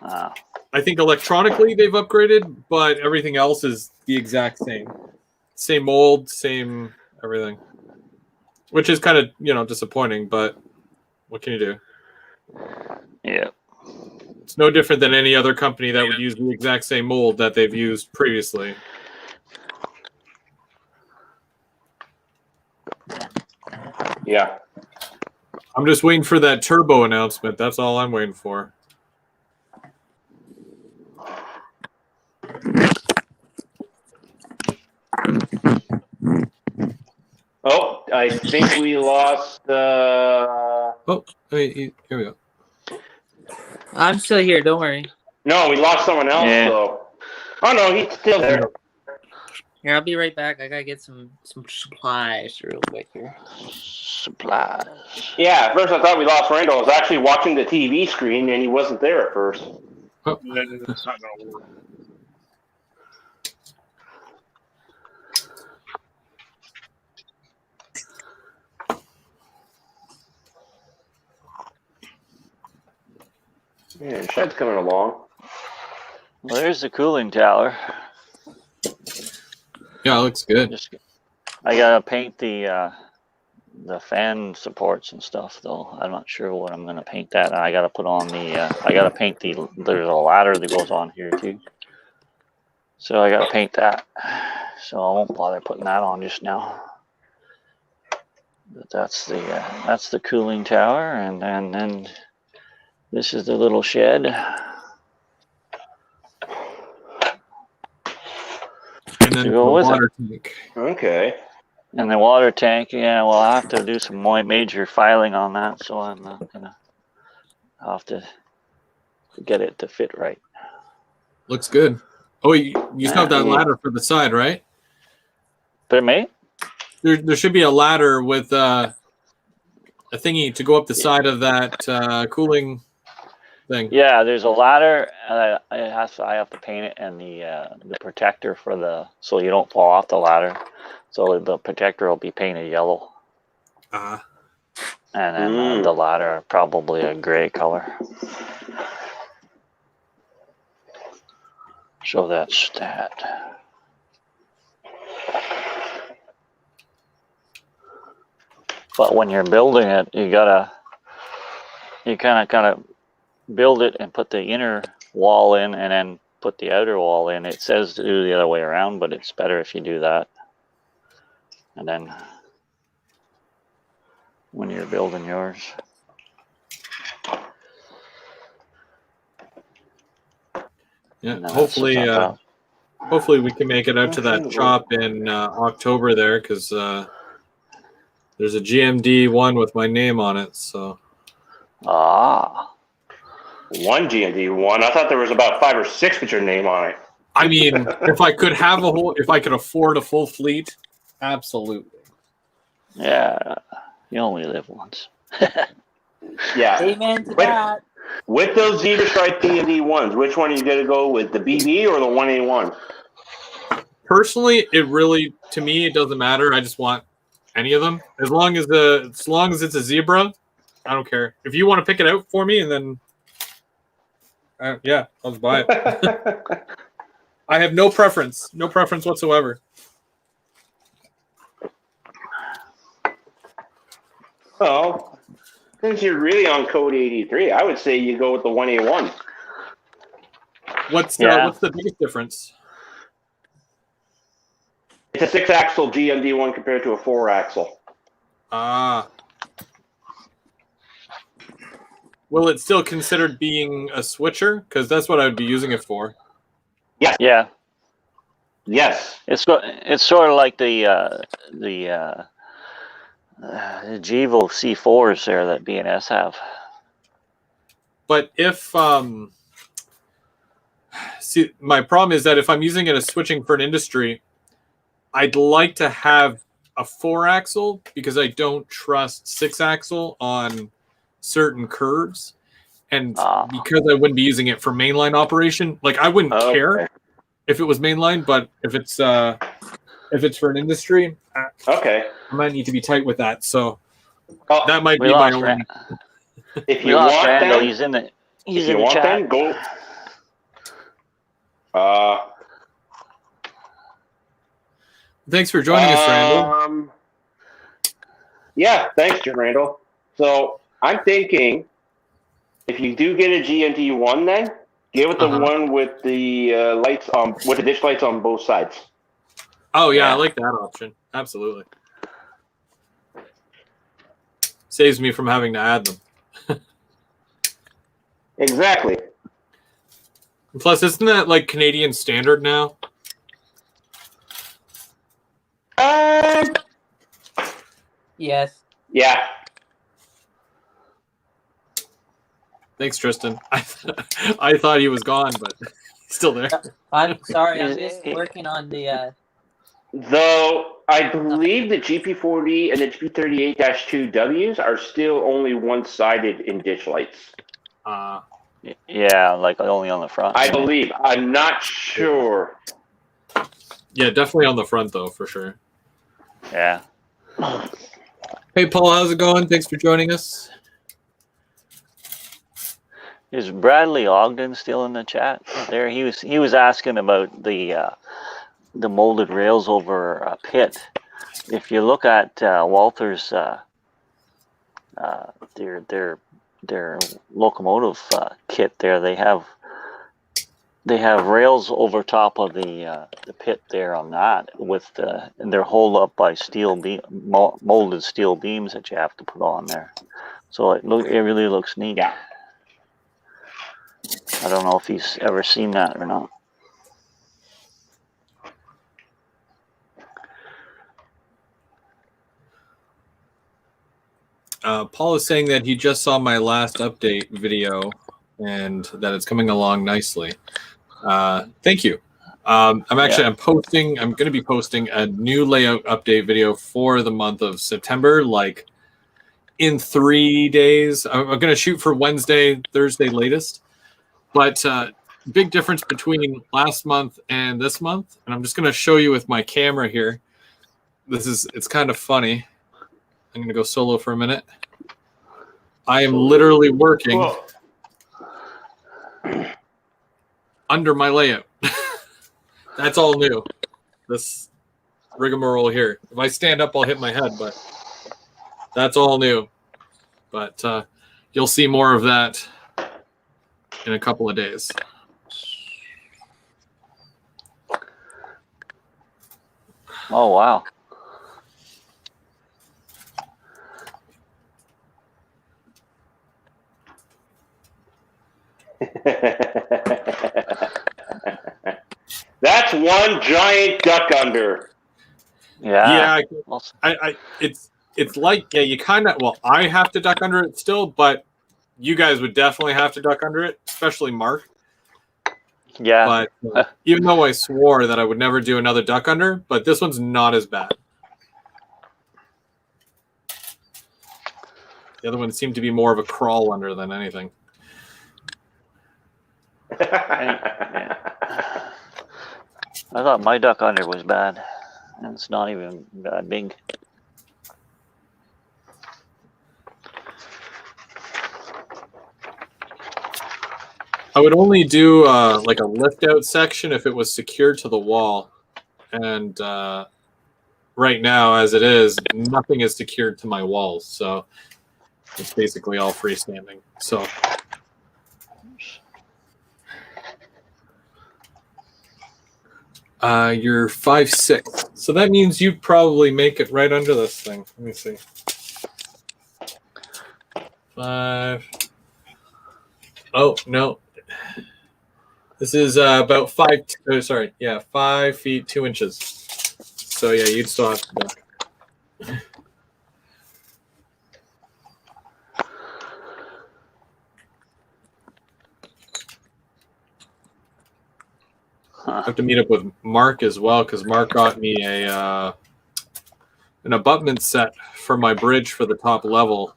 I think electronically they've upgraded, but everything else is the exact same. Same mold, same everything. Which is kind of, disappointing, but what can you do?
Yeah.
It's no different than any other company that would use the exact same mold that they've used previously.
Yeah.
I'm just waiting for that turbo announcement. That's all I'm waiting for.
Oh, I think we lost.
Oh, here we go.
I'm still here. Don't worry.
No, we lost someone else.
Yeah.
So, oh no, he's still there.
Here, I'll be right back. I gotta get some supplies real quick here.
Supplies.
Yeah, at first I thought we lost Randall. I was actually watching the TV screen and he wasn't there at first.
That's not going to work.
Yeah, the shed's coming along.
Well, there's the cooling tower.
Yeah, it looks good.
I gotta paint the fan supports and stuff though. I'm not sure what I'm gonna paint that. I gotta put on the. I gotta paint the. There's a ladder that goes on here too. So I gotta paint that. So I won't bother putting that on just now. But that's the cooling tower, and then this is the little shed.
And then
To
the
go with
water tank.
Okay.
And the water tank, yeah, well, I'll have to do some more major filing on that, so I'm not gonna. I'll have to get it to fit right.
Looks good. Oh, you still have that ladder for the side, right?
But mate,
There should be a ladder with a thingy to go up the side of that cooling thing.
yeah, there's a ladder. I have to paint it, and the protector so you don't fall off the ladder. So the protector will be painted yellow,
Uh,
and then the ladder probably a gray color. So that's that. But when you're building it, you kind of build it and put the inner wall in, and then put the outer wall in. It says to do the other way around, but it's better if you do that. And then when you're building yours.
yeah, hopefully we can make it out to that shop in October there, because there's a GMD one with my name on it. So
One GMD one. I thought there was about 5 or 6 with your name on it.
I mean, if I could afford a full fleet, absolutely.
Yeah, you only live once.
Yeah.
Amen to that.
With those zebra stripe GMD ones, which one are you going to go with, the BB or the 1A1?
Personally, to me, it doesn't matter. I just want any of them. As long as it's a zebra, I don't care. If you want to pick it out for me, and then yeah, I'll just buy it. I have no preference whatsoever.
Well, since you're really on code 83, I would say you go with the 1A1.
What's the biggest difference?
It's a 6-axle GMD one compared to a 4-axle.
Will it still considered being a switcher? Because that's what I would be using it for.
Yes.
Yeah,
Yes.
it's sort of like the Gevo C4s there that B&S have.
But if see, my problem is that if I'm using it as switching for an industry, I'd like to have a 4-axle because I don't trust 6-axle on certain curves, and because I wouldn't be using it for mainline operation, like I wouldn't care if it was mainline, but if it's for an industry,
Okay.
I might need to be tight with that. So
Oh,
that might
We
be my
lost
only.
if
We
you
lost
want
Randall.
them,
He's in the
want
chat.
them, go.
Thanks for joining us, Randall.
Yeah, thanks, Randall. So I'm thinking, if you do get a GMD one, then give it the one with the lights on, with the dish lights on both sides.
Oh yeah, I like that option. Absolutely. Saves me from having to add them.
Exactly.
Plus, isn't that like Canadian standard now?
Yes.
Yeah.
Thanks, Tristan. I thought he was gone, but he's still there.
I'm sorry, I'm
Is
just
it-
working on the.
Though I believe the GP40 and the GP38-2Ws are still only one-sided in ditch lights.
Yeah, like only on the front.
I believe. I'm not sure.
Yeah, definitely on the front though, for sure.
Yeah.
Hey, Paul, how's it going? Thanks for joining us.
Is Bradley Ogden still in the chat? There, he was asking about the molded rails over Pitt. If you look at Walthers, their locomotive kit there, they have rails over top of the pit there on that and they're held up by molded steel beams that you have to put on there. So it really looks neat.
Yeah.
I don't know if he's ever seen that or not.
Paul is saying that he just saw my last update video and that it's coming along nicely. Thank you. I'm going to be posting a new layout update video for the month of September, like in 3 days. I'm going to shoot for Wednesday, Thursday latest. But big difference between last month and this month. And I'm just going to show you with my camera here. It's kind of funny. I'm going to go solo for a minute. I am literally working under my layout. That's all new. This rigmarole here. If I stand up, I'll hit my head, but that's all new. But you'll see more of that in a couple of days.
Oh, wow.
That's one giant duck under.
Yeah.
It's like, yeah, you kind of, well, I have to duck under it still, but you guys would definitely have to duck under it, especially Mark.
Yeah.
But even though I swore that I would never do another duck under, but this one's not as bad. The other one seemed to be more of a crawl under than anything.
Yeah. I thought my duck under was bad, and it's not even that big.
I would only do like a lift out section if it was secured to the wall. And right now, as it is, nothing is secured to my walls. So it's basically all freestanding. So you're 5'6". So that means you probably make it right under this thing. Let me see. 5. Oh, no. This is about 5 feet 2 inches. So yeah, you'd still have to duck. I have to meet up with Mark as well because Mark got me an abutment set for my bridge for the top level,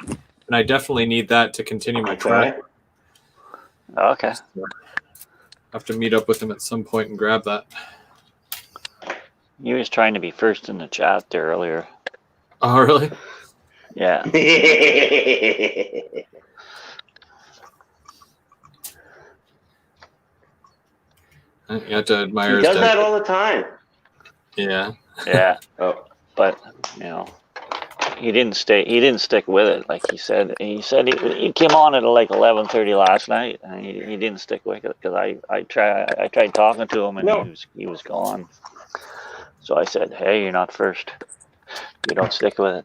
and I definitely need that to continue my track.
Okay.
So I have to meet up with him at some point and grab that.
He was trying to be first in the chat there earlier.
Oh, really?
Yeah.
You have to admire
He
his
does
deck.
that all the time.
Yeah.
Yeah.
Oh.
But, you know, he didn't stick with it, like he said. He said he came on at like 11:30 last night, and he didn't stick with it because I tried talking to him, and he was gone. So I said, "Hey, you're not first. You don't stick with it."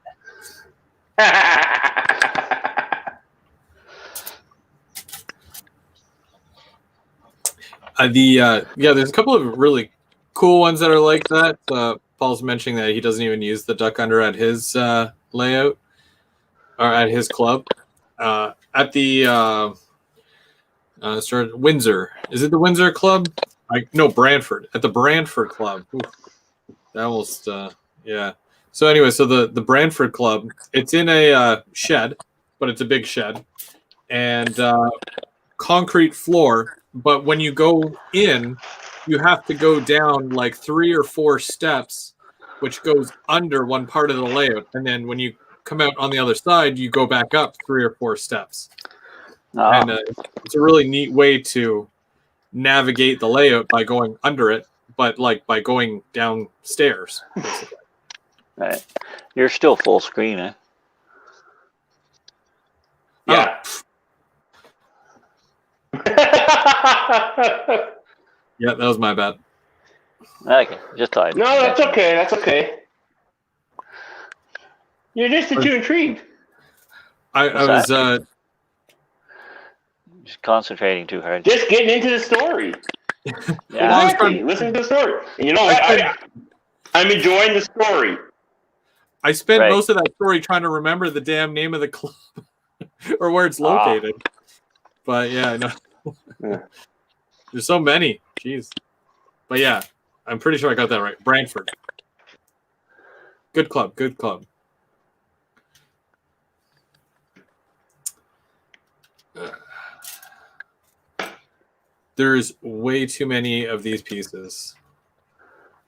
There's a couple of really cool ones that are like that. Paul's mentioning that he doesn't even use the duck under at his layout or at his club. at the Windsor. Is it the Windsor Club? No, Brantford. At the Brantford Club. Oof. That almost yeah. So anyway, so the Brantford Club, it's in a shed, but it's a big shed, and concrete floor. But when you go in, you have to go down like 3 or 4 steps, which goes under one part of the layout, and then when you come out on the other side, you go back up 3 or 4 steps.
Oh,
And it's a really neat way to navigate the layout by going under it, but like by going downstairs. Basically.
right. You're still full screen, eh?
Yeah.
Yeah, that was my bad.
Okay, just thought.
No, that's okay. That's okay. You're just too intrigued.
I was
Just concentrating too hard.
Just getting into the story.
Yeah.
Exactly. Listen to the story. And you know what? I'm enjoying the story.
I spent
Right.
most of that story trying to remember the damn name of the club or where it's located. But yeah, I know.
Yeah.
There's so many. Jeez. But yeah, I'm pretty sure I got that right. Brantford. Good club. Good club. There's way too many of these pieces.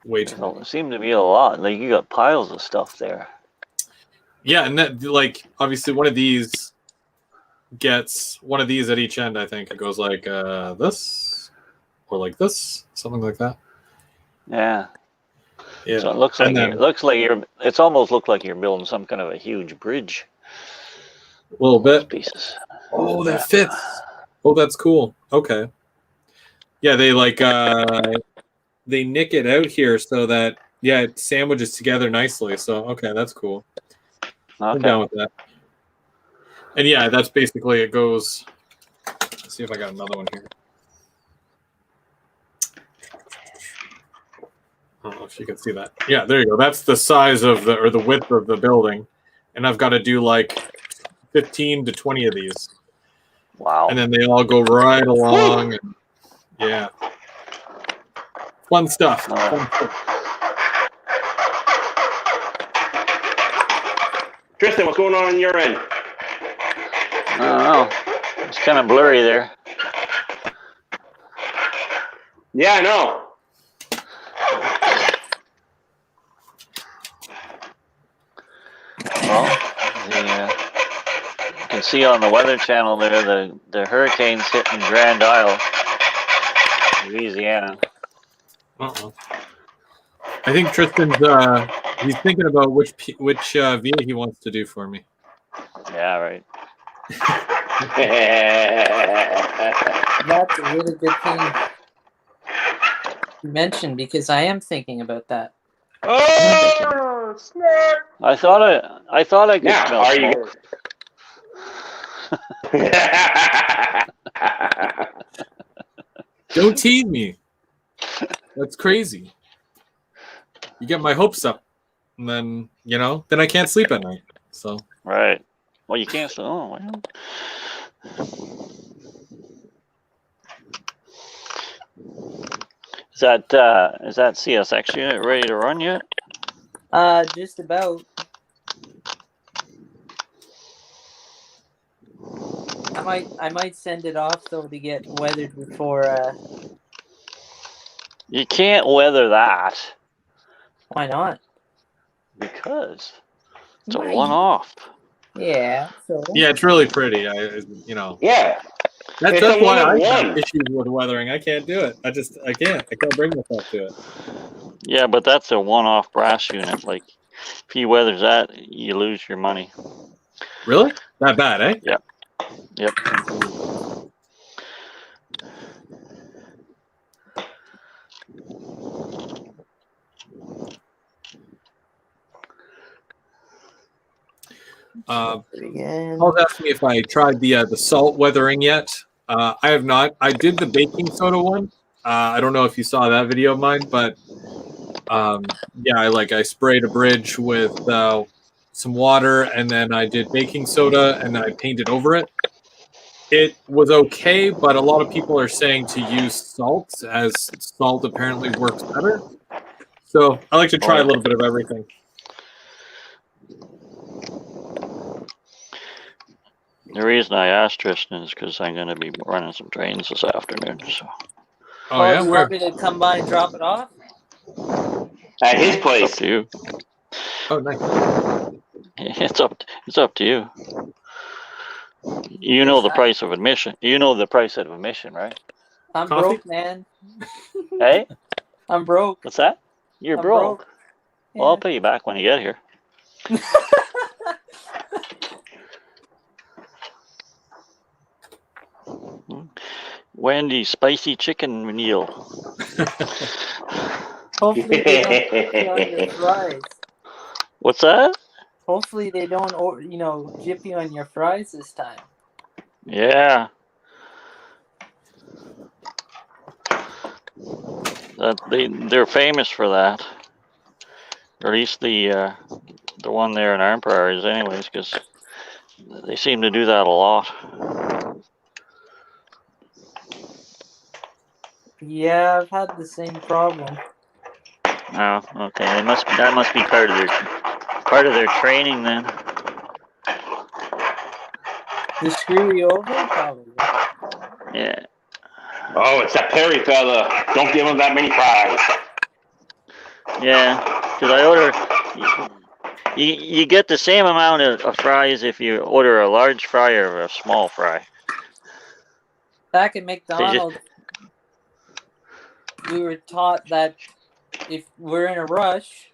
Way too many.
There seemed to be a lot. Like you got piles of stuff there.
Yeah, and that like obviously one of these gets one of these at each end. I think it goes like this or like this, something like that.
Yeah.
Yeah.
So it looks like it's almost looked like you're building some kind of a huge bridge.
A little bit.
Pieces.
Oh, that fits. Oh, that's cool. Okay. Yeah, they like they nick it out here so that it sandwiches together nicely. So okay, that's cool. I'm down with that. And yeah, that's basically it goes. Let's see if I got another one here. I don't know if you can see that. Yeah, there you go. That's the size of the width of the building, and I've got to do like 15 to 20 of these.
Wow.
And then they all go right along. And, yeah. Fun stuff. Fun stuff.
Tristan, what's going on your end?
I don't know. It's kind of blurry there.
Yeah, I know.
Well, you can see on the Weather Channel there the hurricane's hitting Grand Isle, Louisiana.
Uh-oh. I think Tristan's he's thinking about which VA he wants to do for me.
Yeah, right.
That's a really good thing you mentioned because I am thinking about that.
Oh, snap!
I thought I could smell
are
smoke.
you?
Don't tease me. That's crazy. You get my hopes up, and then then I can't sleep at night. So
Right. Well, you can't. Oh, well. Is that CSX unit ready to run yet?
Just about. I might send it off though to get weathered before.
You can't weather that
Why not?
because it's a
Why?
one-off.
Yeah. So.
yeah, it's really pretty.
Yeah.
That's
It's a
why I
one-on-one.
have issues with weathering. I can't do it. I can't bring myself to it.
Yeah, but that's a one-off brass unit. Like if he weathers that, you lose your money.
Really? That bad, eh?
Yep. Yep.
Paul's asked me if I tried the salt weathering yet. I have not. I did the baking soda one. I don't know if you saw that video of mine, but I sprayed a bridge with some water, and then I did baking soda, and then I painted over it. It was okay, but a lot of people are saying to use salt, as salt apparently works better. So I like to try a little bit of everything.
The reason I asked Tristan is because I'm going to be running some trains this afternoon. So.
Oh, yeah?
You want me to come by and drop it off?
At his
It's
place.
up to you.
Oh, nice.
It's up to you. You know the price of admission. You know the price of admission, right?
I'm
Coffee?
broke, man.
Hey,
I'm broke.
what's that? You're
I'm
broke.
Yeah.
Well, I'll pay you back when you get here. Wendy, spicy chicken meal.
Hopefully they don't jiffy on your fries.
What's that?
Hopefully they don't, jiffy on your fries this time.
Yeah. They're famous for that. Or at least the one there in Arm Prairies, anyways, because they seem to do that a lot.
Yeah, I've had the same problem.
Oh, okay. That must be part of their training then.
To screw you over, probably.
Yeah.
Oh, it's that Perry fella. Don't give him that many fries.
Yeah, because I order. You get the same amount of fries if you order a large fry or a small fry.
Back at McDonald's, we were taught that if we're in a rush,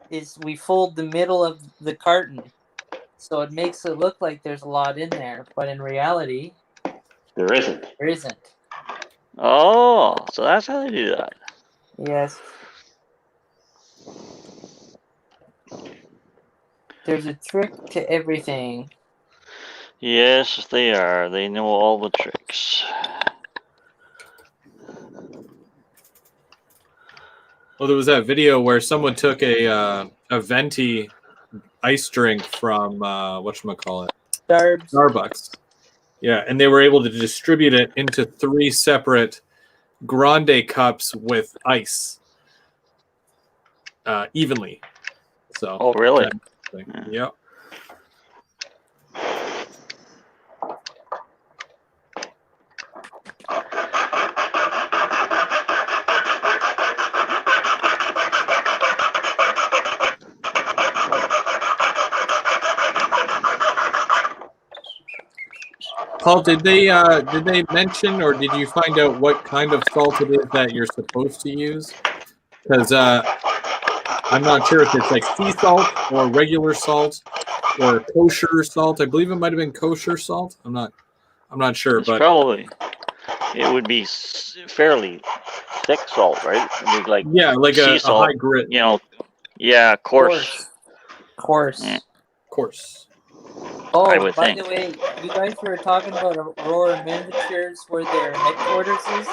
is we fold the middle of the carton, so it makes it look like there's a lot in there, but in reality,
There isn't.
there isn't.
Oh, so that's how they do that.
Yes. There's a trick to everything.
Yes, they are. They know all the tricks.
Well, there was that video where someone took a venti ice drink from whatchamacallit? Starbucks. Yeah, and they were able to distribute it into 3 separate grande cups with ice evenly. So.
Oh, really?
Yep. Paul, did they mention, or did you find out what kind of salt it is that you're supposed to use? Because I'm not sure if it's like sea salt or regular salt or kosher salt. I believe it might have been kosher salt. I'm not sure,
It's
but
probably it would be fairly thick salt, right? Like
sea
a
salt, high grit.
Yeah, coarse. Yeah.
Coarse.
Oh,
I would
by
think.
the way, you guys were talking about Aurora Miniatures, where their headquarters is?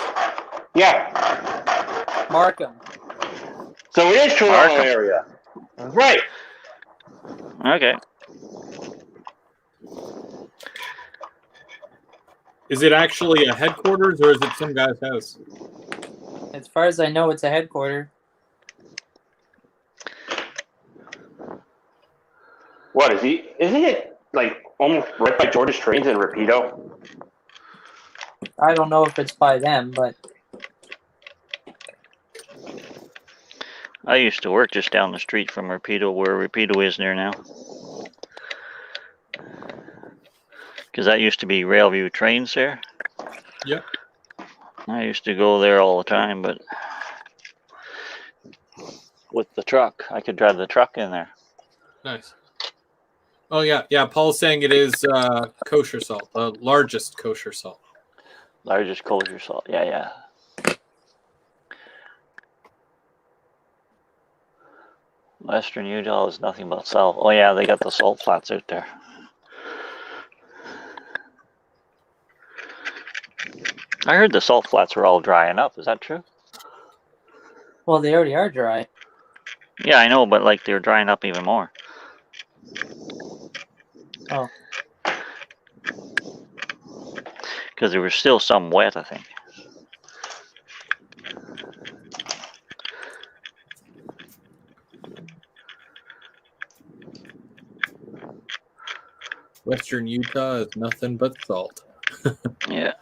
Yeah.
Markham.
So it is Toronto area. Right.
Okay.
Is it actually a headquarters, or is it some guy's house?
As far as I know, it's a headquarter.
What is he? Isn't it like almost right by George's Trains in Rapido?
I don't know if it's by them, but
I used to work just down the street from Rapido, where Rapido is near now. Because that used to be Railview Trains there.
Yep.
I used to go there all the time, but with the truck, I could drive the truck in there.
Nice. Oh, yeah. Paul's saying it is kosher salt, the largest kosher salt.
Largest kosher salt, yeah. Western Utah is nothing but salt. Oh yeah, they got the salt flats out there. I heard the salt flats were all drying up. Is that true?
well, they already are dry.
Yeah, I know, but like they're drying up even more.
Oh,
Because there was still some wet, I think.
Western Utah is nothing but salt.
Yeah.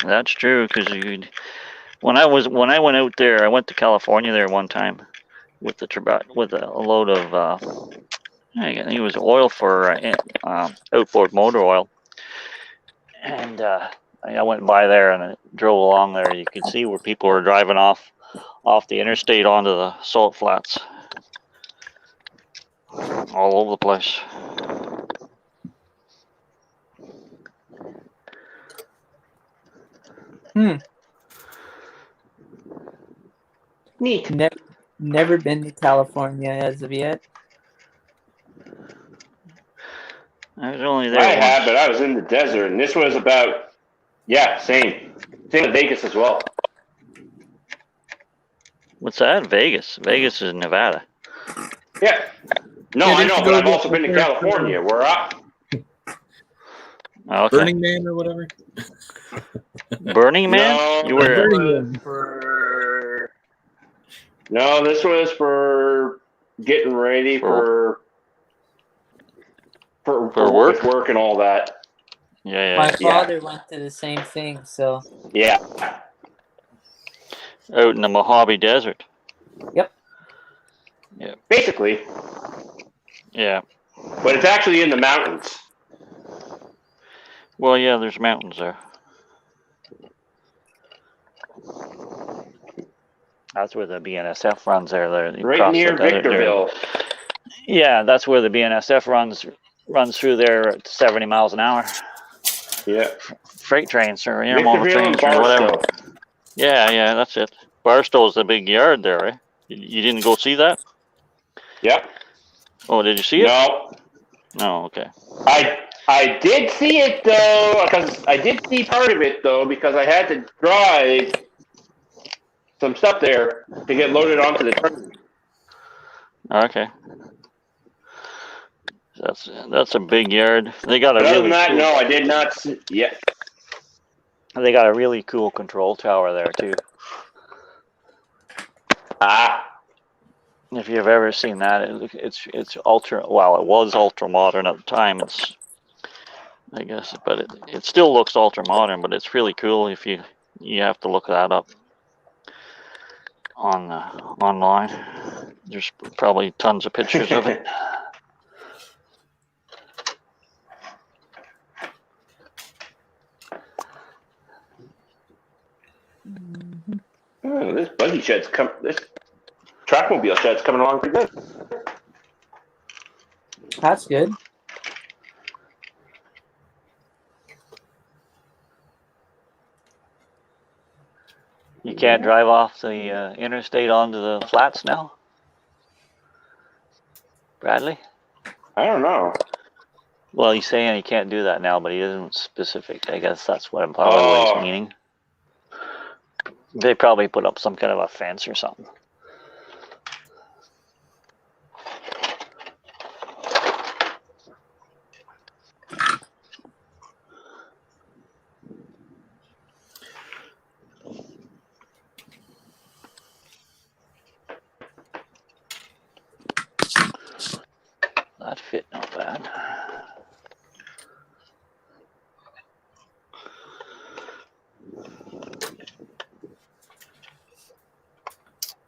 That's true, because when I went out there, I went to California there one time with a load of I think it was oil for outboard motor oil, and I went by there and I drove along there. You could see where people were driving off the interstate onto the salt flats, all over the place.
Neat.
Never been to California as of yet.
I was only there
I
once.
have, but I was in the desert, and this was about, same with Vegas as well.
What's that? Vegas. Vegas is Nevada.
Yeah. No,
Yeah,
I
didn't
know,
you
but
go
I've also been to
there for-
California, where
Okay.
Burning Man or whatever.
Burning Man?
No,
You were
Burning Man.
No, this was for getting ready for
work?
with work and all that.
Yeah.
My father went to the same thing, so
Yeah.
Out in the Mojave Desert.
Basically,
Yeah.
but it's actually in the mountains.
Well, yeah, there's mountains there. That's where the BNSF runs there.
Right near Victorville.
Yeah, that's where the BNSF runs through there at 70 miles an hour.
Yeah.
Freight trains or intermodal
Victorville and
trains or whatever.
Barstow.
Yeah, that's it. Barstow's the big yard there, right? You didn't go see that?
Yep.
Oh, did you see it?
No.
No, okay.
I did see it though, because I did see part of it though, because I had to drive some stuff there to get loaded onto the train.
Okay. That's a big yard. They got a
But other
really
than that,
cool,
no, I did not see. Yeah.
They got a really cool control tower there too. If you've ever seen that, it's ultra. Well, it was ultra modern at the time. I guess, but it still looks ultra modern. But it's really cool. If you have to look that up on online. There's probably tons of pictures of it.
Oh, this buggy shed's this trackmobile shed's coming along pretty good.
that's good.
You can't drive off the interstate onto the flats now, Bradley?
I don't know.
Well, he's saying he can't do that now, but he isn't specific. I guess that's what what he's meaning. They probably put up some kind of a fence or something. That fit not bad.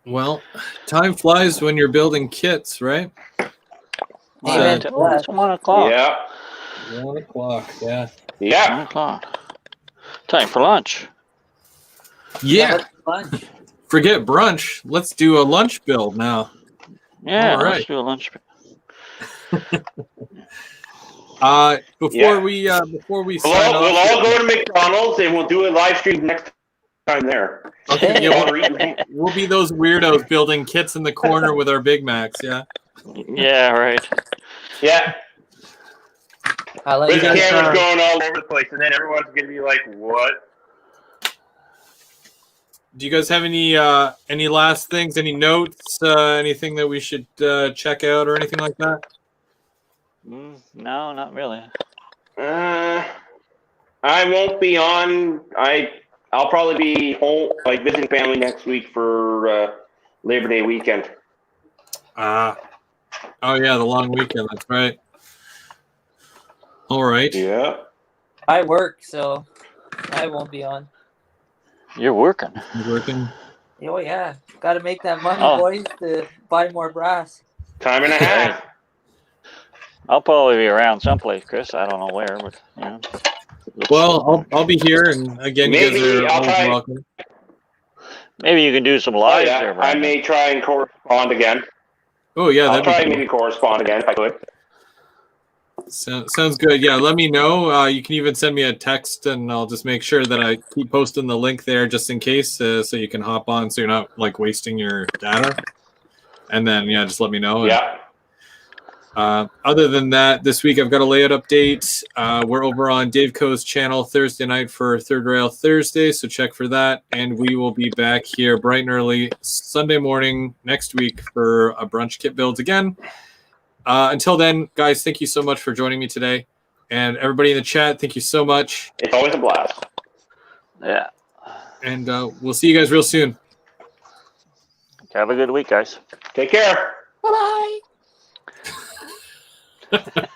Well, time flies when you're building kits, right?
Amen.
It's 1 o'clock.
Yeah.
1 o'clock, yeah.
1
Yeah.
o'clock. Time for lunch.
Yeah.
That's fun.
Forget brunch. Let's do a lunch build now.
Yeah,
All right.
let's do a lunch.
Before we sign off,
We'll all go to McDonald's and we'll do a live stream next time there.
okay, yeah, we'll be those weirdos building kits in the corner with our Big Macs. Yeah.
Yeah, right.
Yeah.
I like
With the
that.
cameras going all over the place, and then everyone's gonna be like, "What?"
do you guys have any last things, any notes, anything that we should check out or anything like that?
No, not really.
I won't be on. I'll probably be home, like visiting family next week for Labor Day weekend.
Oh yeah, the long weekend. That's right. All right.
Yeah.
I work, so I won't be on.
You're working.
You working?
Oh yeah, got to make that money,
Oh.
boys, to buy more brass.
Time and a half.
I'll probably be around someplace, Chris. I don't know where, but you know.
Well, I'll be here, and again, you
Maybe
guys are
I'll
always
try.
welcome.
Maybe you can do some
Oh,
lives
yeah.
there,
I
Brandon.
may try and correspond again.
Oh yeah,
I'll
that'd
try
be
and
cool.
maybe correspond again if I could.
Sounds good. Yeah, let me know. You can even send me a text, and I'll just make sure that I keep posting the link there just in case, so you can hop on, so you're not like wasting your data. And then just let me know.
Yeah.
Other than that, this week I've got a layout update. We're over on Dave Co's channel Thursday night for Third Rail Thursday, so check for that. And we will be back here bright and early Sunday morning next week for a brunch kit builds again. Until then, guys, thank you so much for joining me today. And everybody in the chat, thank you so much.
It's always a blast.
Yeah.
And we'll see you guys real soon.
Have a good week, guys.
Take care.
Bye bye.